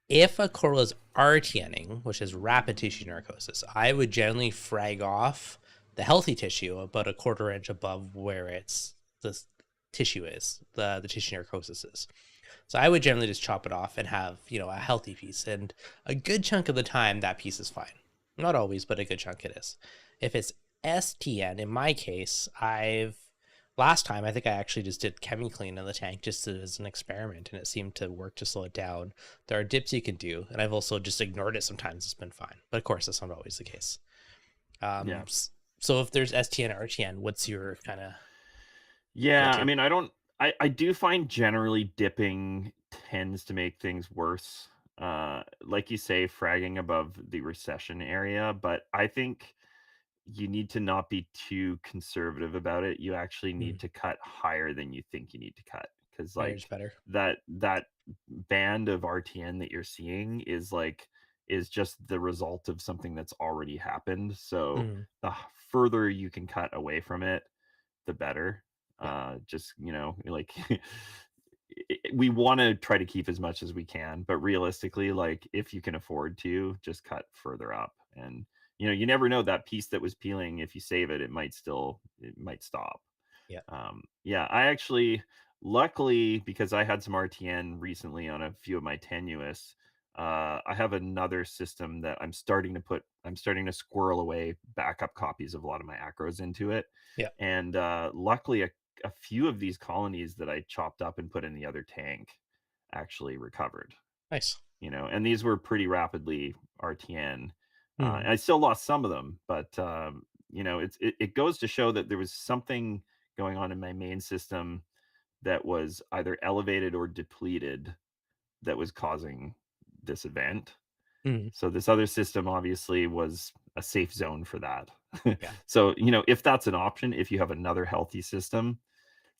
If a coral is RTNing, which is rapid tissue narcosis, I would generally frag off the healthy tissue about a 1/4 inch above where the tissue is, the tissue narcosis is. So I would generally just chop it off and have, a healthy piece. And a good chunk of the time, that piece is fine. Not always, but a good chunk it is. If it's STN, in my case, last time, I think I actually just did chemi-clean in the tank just as an experiment, and it seemed to work to slow it down. There are dips you can do, and I've also just ignored it sometimes. It's been fine. But of course, that's not always the case. So if there's STN or RTN, what's your kind of... Yeah, I mean, I do find generally dipping tends to make things worse. Like you say, fragging above the recession area, but I think you need to not be too conservative about it. You actually need to cut higher than you think you need to cut, because like that band of RTN that you're seeing is just the result of something that's already happened. So the further you can cut away from it, the better. Just like we want to try to keep as much as we can, but realistically, like if you can afford to, just cut further up. And you never know, that piece that was peeling, if you save it, it might stop. I actually, luckily, because I had some RTN recently on a few of my tenuis, I have another system that I'm starting to squirrel away backup copies of a lot of my acros into it. And luckily a few of these colonies that I chopped up and put in the other tank actually recovered. Nice. And these were pretty rapidly RTN. I still lost some of them, but it goes to show that there was something going on in my main system that was either elevated or depleted that was causing this event. So this other system obviously was a safe zone for that. So if that's an option, if you have another healthy system,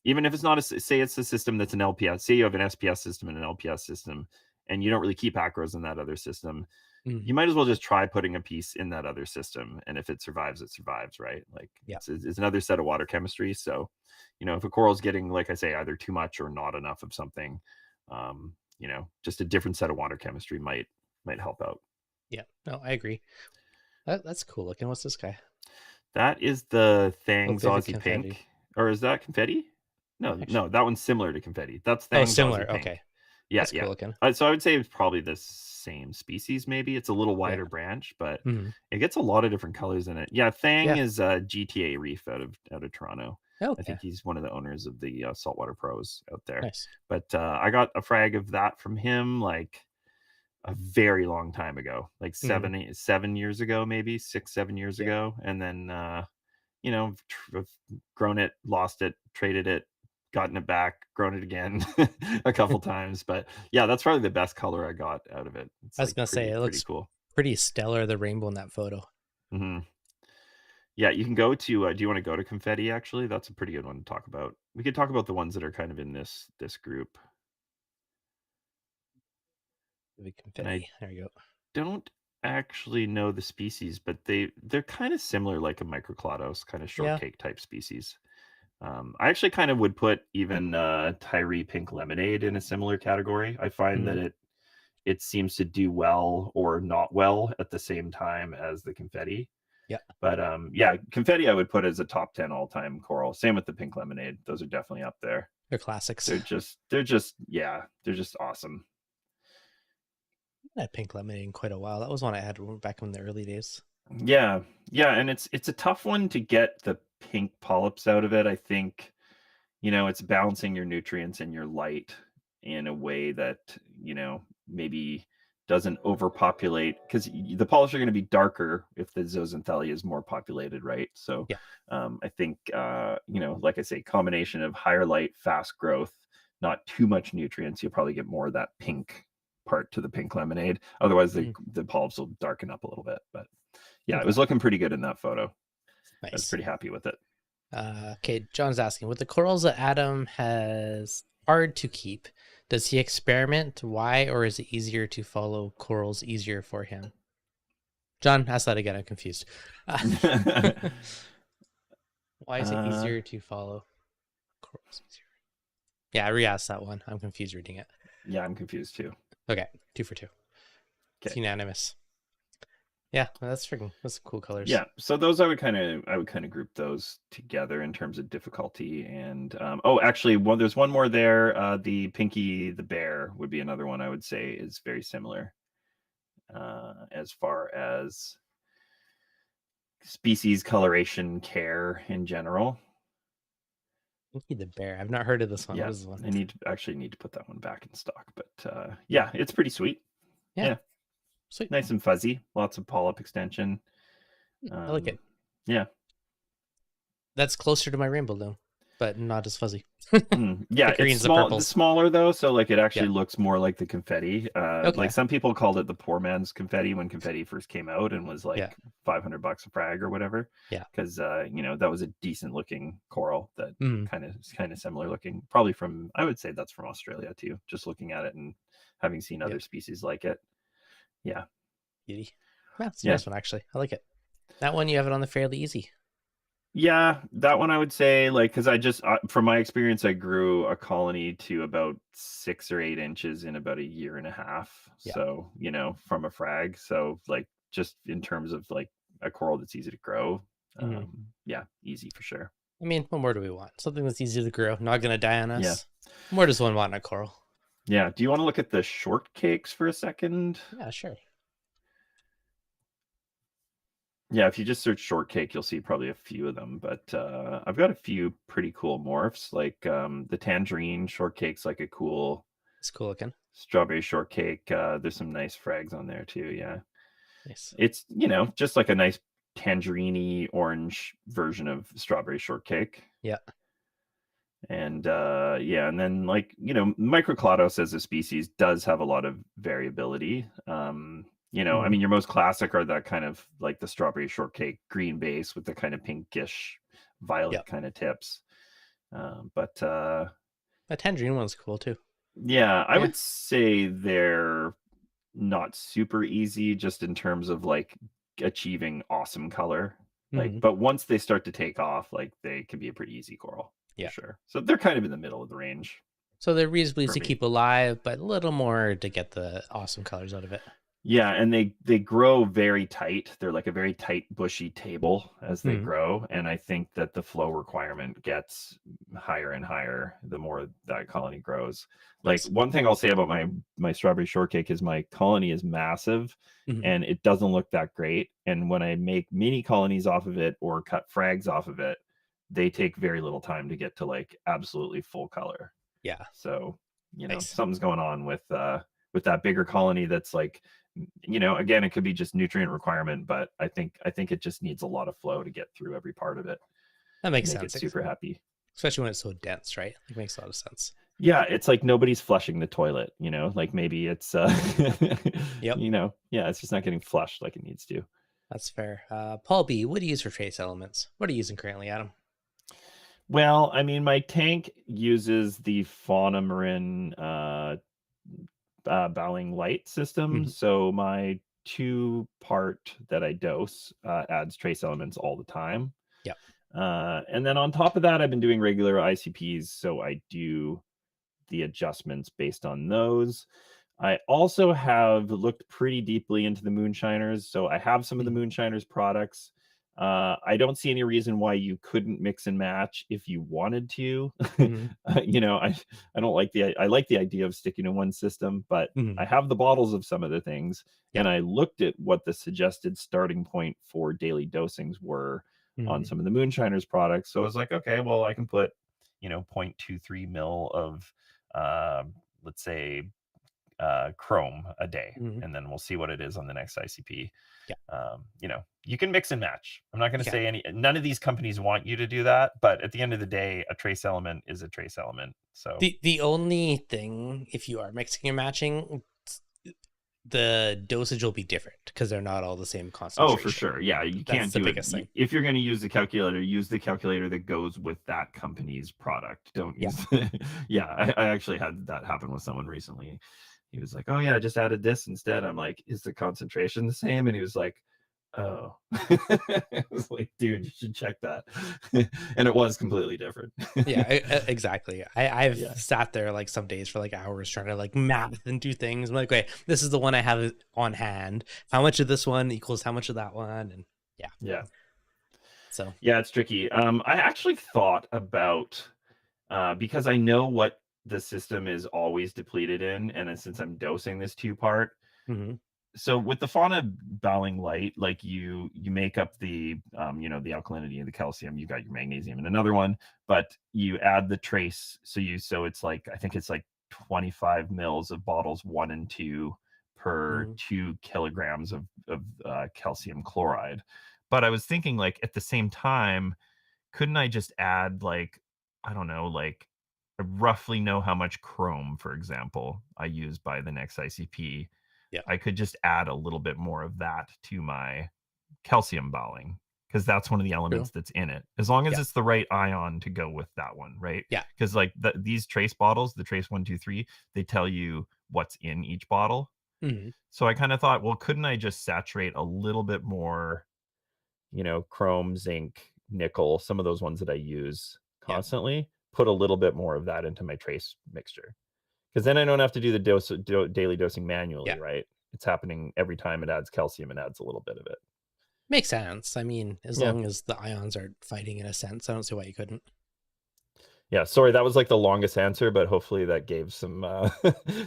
even if it's not say it's a system that's an LPS, say you have an SPS system and an LPS system, and you don't really keep acros in that other system, you might as well just try putting a piece in that other system. And if it survives, right? Like it's another set of water chemistry. So, if a coral is getting, like I say, either too much or not enough of something, just a different set of water chemistry might help out. Yeah, no, I agree. That's cool looking. What's this guy? That is the Thang's Aussie Pink. Or is that Confetti? No, that one's similar to Confetti. That's Thang's similar. Aussie Pink. Okay. Yeah, That's cool looking. So I would say it's probably the same species, maybe. It's a little wider branch, but it gets a lot of different colors in it. Yeah, Thang is GTA Reef out of Toronto. Okay. I think he's one of the owners of the Saltwater Pros out there. Nice. But I got a frag of that from him like a very long time ago, like 7 years ago, maybe 6-7 years ago. And then, I've grown it, lost it, traded it, gotten it back, grown it again a couple times. But yeah, that's probably the best color I got out of it. I was going to say, it looks cool. Pretty stellar, the rainbow in that photo. Yeah, you can go to, do you want to go to Confetti, actually? That's a pretty good one to talk about. We could talk about the ones that are kind of in this group. Confetti. There you go. Don't actually know the species, but they're kind of similar, like a microclados, kind of shortcake type species. I actually kind of would put even Tyree Pink Lemonade in a similar category. I find that it seems to do well or not well at the same time as the Confetti. Yeah. But Confetti I would put as a top 10 all-time coral. Same with the Pink Lemonade. Those are definitely up there. They're classics. They're just awesome. I had Pink Lemonade in quite a while. That was one I had back in the early days. Yeah, and it's a tough one to get the pink polyps out of it. I think, it's balancing your nutrients and your light in a way that, maybe doesn't overpopulate, because the polyps are going to be darker if the zooxanthellae is more populated, right? So I think, like I say, combination of higher light, fast growth, not too much nutrients, you'll probably get more of that pink part to the Pink Lemonade. Otherwise the polyps will darken up a little bit. But it was looking pretty good in that photo. Nice. I was pretty happy with it. Okay, John's asking, with the corals that Adam has hard to keep, does he experiment? Why? Or is it easier to follow corals easier for him? John, ask that again. I'm confused. Why is it easier to follow corals easier? Yeah, I re-asked that one. I'm confused reading it. Yeah, I'm confused too. Okay, 2 for 2. It's unanimous. Yeah, that's cool colors. Yeah, so those I would kind of group those together in terms of difficulty. And actually, there's one more there. The Pinky the Bear would be another one I would say is very similar as far as species coloration care in general. Pinky the Bear. I've not heard of this one. Yeah, what is this one? I need to put that one back in stock. But it's pretty sweet. Yeah. Sweet. Nice and fuzzy. Lots of polyp extension. I like it. Yeah. That's closer to my rainbow though, but not as fuzzy. Yeah, it's smaller though, so like it actually looks more like the Confetti. Like some people called it the poor man's Confetti when Confetti first came out and was like $500 a frag or whatever. Yeah, because that was a decent looking coral that kind of similar looking. Probably I would say that's from Australia too. Just looking at it and having seen other species like it. Yeah. Beauty. That's a nice one actually. I like it. That one you have it on the fairly easy. Yeah, that one I would say, like, because from my experience, I grew a colony to about 6 or 8 inches in about a year and a half. Yeah. So, from a frag. So, like, just in terms of like a coral that's easy to grow, easy for sure. I mean, what more do we want? Something that's easy to grow, not going to die on us. Yeah. What more does one want in a coral? Yeah. Do you want to look at the shortcakes for a second? Yeah, sure. Yeah, if you just search shortcake, you'll see probably a few of them. But I've got a few pretty cool morphs, like the tangerine shortcake's like a cool. It's cool looking. Strawberry shortcake. There's some nice frags on there too. Yeah. Nice. It's just like a nice tangerine orange version of strawberry shortcake. Yeah. And and then like microclados as a species does have a lot of variability. I mean, your most classic are that kind of like the strawberry shortcake green base with the kind of pinkish violet kind of tips. But the tangerine one's cool too. Yeah, I would say they're not super easy just in terms of like achieving awesome color. Like, but once they start to take off, like they can be a pretty easy coral for sure. So they're kind of in the middle of the range. So they're reasonably to keep alive, but a little more to get the awesome colors out of it. Yeah, and they grow very tight. They're like a very tight, bushy table as they grow, and I think that the flow requirement gets higher and higher the more that colony grows. Like one thing I'll say about my strawberry shortcake is my colony is massive, and it doesn't look that great. And when I make mini colonies off of it or cut frags off of it, they take very little time to get to like absolutely full color. Yeah. So something's going on with that bigger colony that's like, again, it could be just nutrient requirement, but I think it just needs a lot of flow to get through every part of it. That makes sense. It super happy, especially when it's so dense, right? It makes a lot of sense. Yeah, it's like nobody's flushing the toilet, like maybe it's it's just not getting flushed like it needs to. That's fair. Paul B, what do you use for trace elements? What are you using currently, Adam? Well, I mean, my tank uses the Fauna Marin Bowling light system. So my 2-part that I dose adds trace elements all the time. Yeah. And then on top of that, I've been doing regular ICPs. So I do the adjustments based on those. I also have looked pretty deeply into the Moonshiners. So I have some of the Moonshiners products. I don't see any reason why you couldn't mix and match if you wanted to. I don't like I like the idea of sticking to one system, but I have the bottles of some of the things, and I looked at what the suggested starting point for daily dosings were on some of the Moonshiners products. So I was like, okay, well, I can put 0.23 mil of let's say chrome a day, and then we'll see what it is on the next ICP. You can mix and match. I'm not going to say none of these companies want you to do that, but at the end of the day, a trace element is a trace element. So the only thing, if you are mixing and matching, the dosage will be different because they're not all the same concentration. Oh, for sure. Yeah, you can't do it. If you're going to use the calculator, use the calculator that goes with that company's product. Don't use I actually had that happen with someone recently. He was like, oh yeah, I just added this instead. I'm like, is the concentration the same? And he was like, oh. I was like, dude, you should check that. And it was completely different. Yeah, exactly. I've sat there like some days for like hours trying to like math and do things. I'm like, wait, this is the one I have on hand. How much of this one equals how much of that one? And yeah. So yeah, it's tricky. I actually thought about because I know what the system is always depleted in, and since I'm dosing this 2-part, so with the Fauna Bowling light, like you make up the the alkalinity and the calcium, you got your magnesium and another one, but you add the trace. So it's like, I think it's like 25 mils of bottles 1 and 2 per 2 kilograms of calcium chloride. But I was thinking, like, at the same time, couldn't I just add, like, I don't know, like, I roughly know how much chrome, for example, I use by the next ICP. I could just add a little bit more of that to my calcium bowling, because that's one of the elements that's in it, as long as it's the right ion to go with that one, right? Because like these trace bottles, the trace 1, 2, 3, they tell you what's in each bottle. So I kind of thought, well, couldn't I just saturate a little bit more, chrome, zinc, nickel, some of those ones that I use constantly, put a little bit more of that into my trace mixture, because then I don't have to do the daily dosing manually, right? It's happening every time it adds calcium, and adds a little bit of it. Makes sense. I mean, as long as the ions are fighting in a sense, I don't see why you couldn't. Yeah, sorry, that was like the longest answer, but hopefully that gave some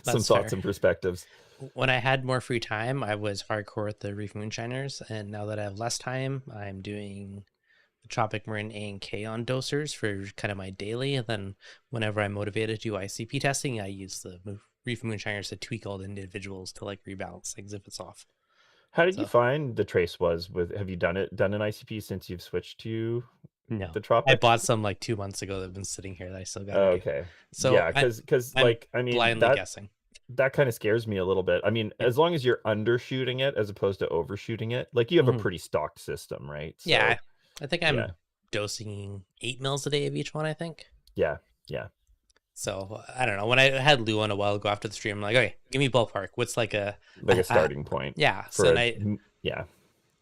some thoughts and perspectives. When I had more free time, I was hardcore with the Reef Moonshiners, and now that I have less time, I'm doing the Tropic Marin A and K on dosers for kind of my daily, and then whenever I'm motivated to do ICP testing, I use the Reef Moonshiners to tweak all the individuals to like rebalance things if it's off. How did you find the trace was with? Have you done an ICP since you've switched to the Tropic? I bought some like 2 months ago that have been sitting here that I still got. Okay. So yeah, because like, I mean, blindly guessing. That kind of scares me a little bit. I mean, as long as you're undershooting it as opposed to overshooting it, like you have a pretty stocked system, right? So, yeah, I think I'm dosing 8 mils a day of each one, I think. Yeah. Yeah. So I don't know. When I had Lou on a while ago after the stream, I'm like, okay, give me ballpark. What's like a starting point? Yeah. So for and I yeah.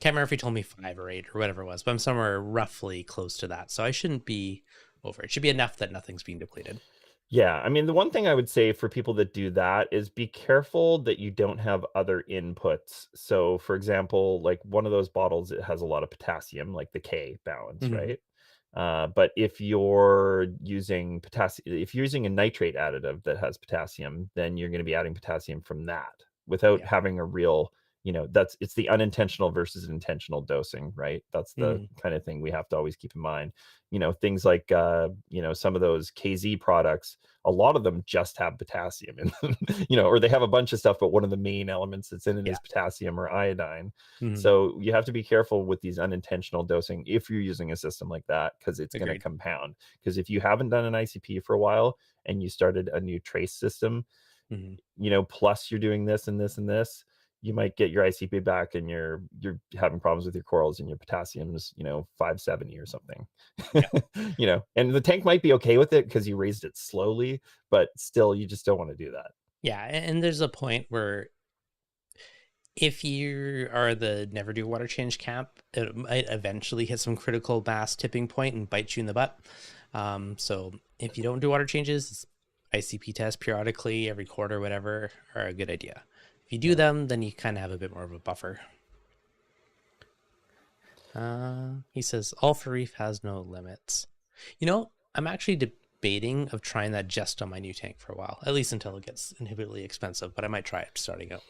can't remember if he told me 5 or 8 or whatever it was, but I'm somewhere roughly close to that. So I shouldn't be over. It should be enough that nothing's being depleted. Yeah, I mean, the one thing I would say for people that do that is be careful that you don't have other inputs. So, for example, like one of those bottles, it has a lot of potassium, like the K balance, Mm-hmm. right? But if you're using potassium, if you're using a nitrate additive that has potassium, then you're going to be adding potassium from that without Yeah. having a real, it's the unintentional versus intentional dosing, right? That's the kind of thing we have to always keep in mind. Things like, some of those KZ products, a lot of them just have potassium in them, or they have a bunch of stuff, but one of the main elements that's in it is potassium or iodine. So you have to be careful with these unintentional dosing if you're using a system like that, because it's going to compound. Because if you haven't done an ICP for a while and you started a new trace system, plus you're doing this and this and this, you might get your ICP back and you're having problems with your corals and your potassium's 570 or something. And the tank might be okay with it because you raised it slowly, but still you just don't want to do that. Yeah, and there's a point where if you are the never do water change camp, it might eventually hit some critical mass tipping point and bite you in the butt. So if you don't do water changes, ICP tests periodically every quarter, whatever, are a good idea. If you do them, then you kind of have a bit more of a buffer. He says, all for reef has no limits. I'm actually debating of trying that just on my new tank for a while, at least until it gets inhibitedly expensive, but I might try it starting out.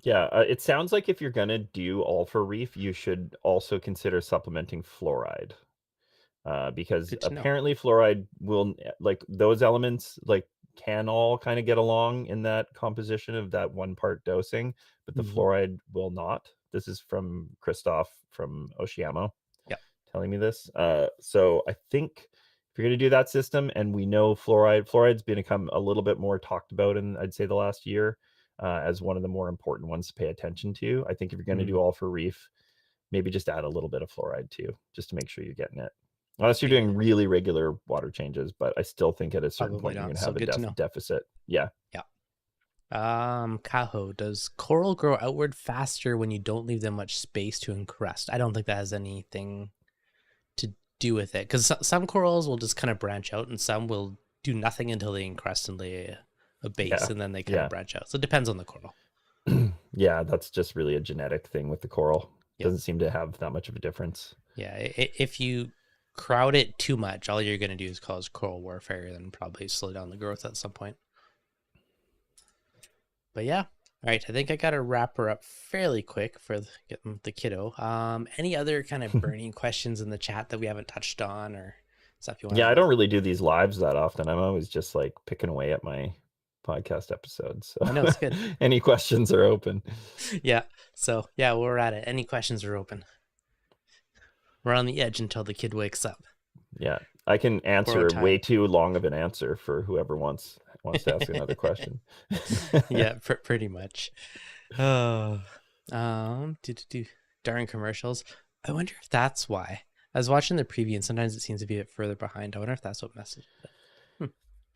Yeah, it sounds like if you're going to do all for reef, you should also consider supplementing fluoride. Because apparently fluoride will, like those elements, like can all kind of get along in that composition of that 1-part dosing, but the fluoride will not. This is from Christoph from Oceamo telling me this. So I think if you're going to do that system, and we know fluoride's become a little bit more talked about in, I'd say, the last year as one of the more important ones to pay attention to. I think if you're going to do all for reef, maybe just add a little bit of fluoride too, just to make sure you're getting it. Unless you're doing really regular water changes, but I still think at a certain point you're going to have a deficit. Yeah. Yeah. Cajo, does coral grow outward faster when you don't leave them much space to encrust? I don't think that has anything to do with it, because some corals will just kind of branch out and some will do nothing until they encrust and lay a base, and then they kind of branch out. So it depends on the coral. Yeah, that's just really a genetic thing with the coral. Doesn't seem to have that much of a difference. Yeah, if you crowd it too much, all you're going to do is cause coral warfare and probably slow down the growth at some point. But yeah, all right, I think I got to wrap her up fairly quick for getting the kiddo. Any other kind of burning questions in the chat that we haven't touched on or stuff you want? Yeah, I don't really do these lives that often. I'm always just like picking away at my podcast episodes. So I know it's good. Any questions are open. Yeah. So yeah, we're at it. Any questions are open. We're on the edge until the kid wakes up. Yeah, I can answer way too long of an answer for whoever wants to ask another question. Yeah, pretty much. Oh, darn commercials. I wonder if that's why. I was watching the preview and sometimes it seems to be a bit further behind. I wonder if that's what messaged it.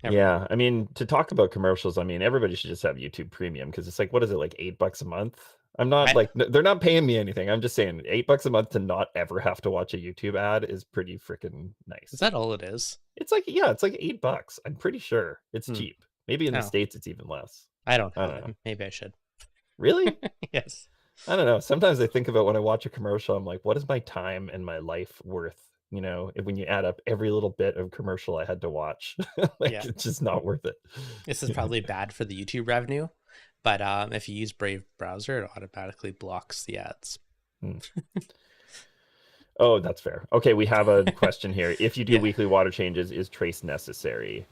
Yeah, I mean, to talk about commercials, I mean, everybody should just have YouTube Premium, because it's like, what is it, like $8 a month? I'm not like, they're not paying me anything. I'm just saying $8 a month to not ever have to watch a YouTube ad is pretty freaking nice. Is that all it is? It's like, yeah, it's like $8. I'm pretty sure it's cheap. Maybe in the States it's even less. I don't know. Maybe I should. Really? Yes. I don't know. Sometimes I think about when I watch a commercial, I'm like, what is my time and my life worth? When you add up every little bit of commercial I had to watch, it's just not worth it. This is probably bad for the YouTube revenue, but if you use Brave browser, it automatically blocks the ads. Oh, that's fair. Okay, we have a question here. If you do weekly water changes, is trace necessary?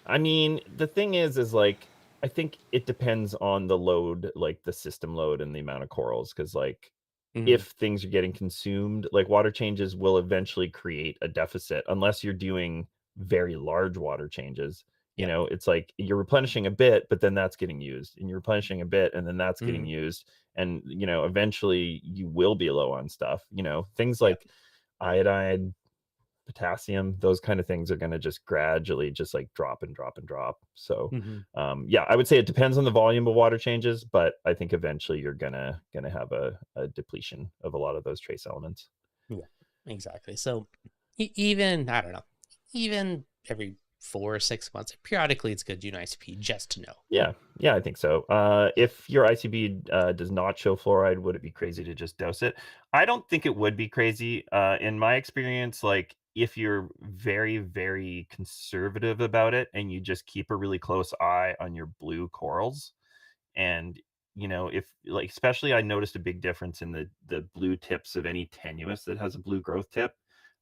I mean, the thing is like, I think it depends on the load, like the system load and the amount of corals, because like, if things are getting consumed, like water changes will eventually create a deficit unless you're doing very large water changes. It's like you're replenishing a bit, but then that's getting used, and you're replenishing a bit, and then that's getting used. And, eventually you will be low on stuff, things like iodide, potassium, those kind of things are going to just gradually just like drop and drop and drop. So yeah, I would say it depends on the volume of water changes, but I think eventually you're gonna have a depletion of a lot of those trace elements. Yeah, exactly. So even, I don't know, even every 4 or 6 months, periodically it's good to do an ICP just to know. Yeah, I think so. If your ICP does not show fluoride, would it be crazy to just dose it? I don't think it would be crazy. In my experience, like if you're very, very conservative about it and you just keep a really close eye on your blue corals, and if like, especially I noticed a big difference in the blue tips of any tenuous that has a blue growth tip.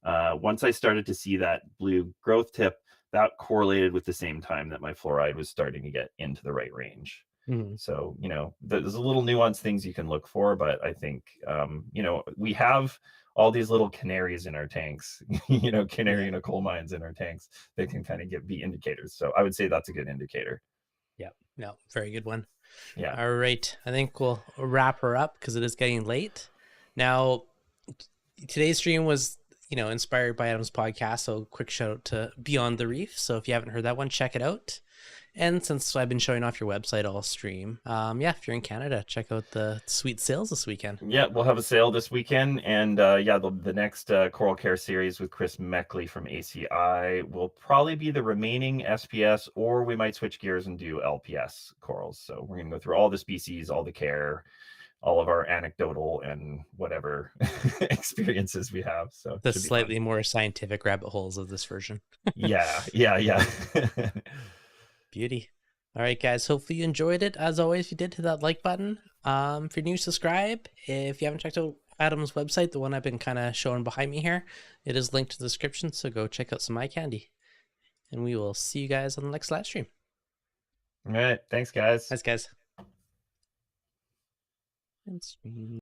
Once I started to see that blue growth tip, that correlated with the same time that my fluoride was starting to get into the right range. So, there's a little nuanced things you can look for, but I think, we have all these little canaries in our tanks, canary in a coal mines in our tanks that can kind of be indicators. So I would say that's a good indicator. Yeah, no, very good one. Yeah. All right, I think we'll wrap her up because it is getting late. Now, today's stream was, inspired by Adam's podcast, so quick shout out to Beyond the Reef. So if you haven't heard that one, check it out. And since I've been showing off your website all stream, yeah, if you're in Canada, check out the sweet sales this weekend. Yeah, we'll have a sale this weekend, and yeah, the next Coral Care series with Chris Meckley from ACI will probably be the remaining SPS, or we might switch gears and do LPS corals. So we're gonna go through all the species, all the care, all of our anecdotal and whatever experiences we have. So the slightly more scientific rabbit holes of this version. yeah. Beauty. All right, guys, hopefully you enjoyed it. As always, if you did, hit that like button. If you're new, subscribe. If you haven't checked out Adam's website, the one I've been kind of showing behind me here, it is linked to the description, so go check out some eye candy. And we will see you guys on the next live stream. All right, thanks guys. Thanks, guys.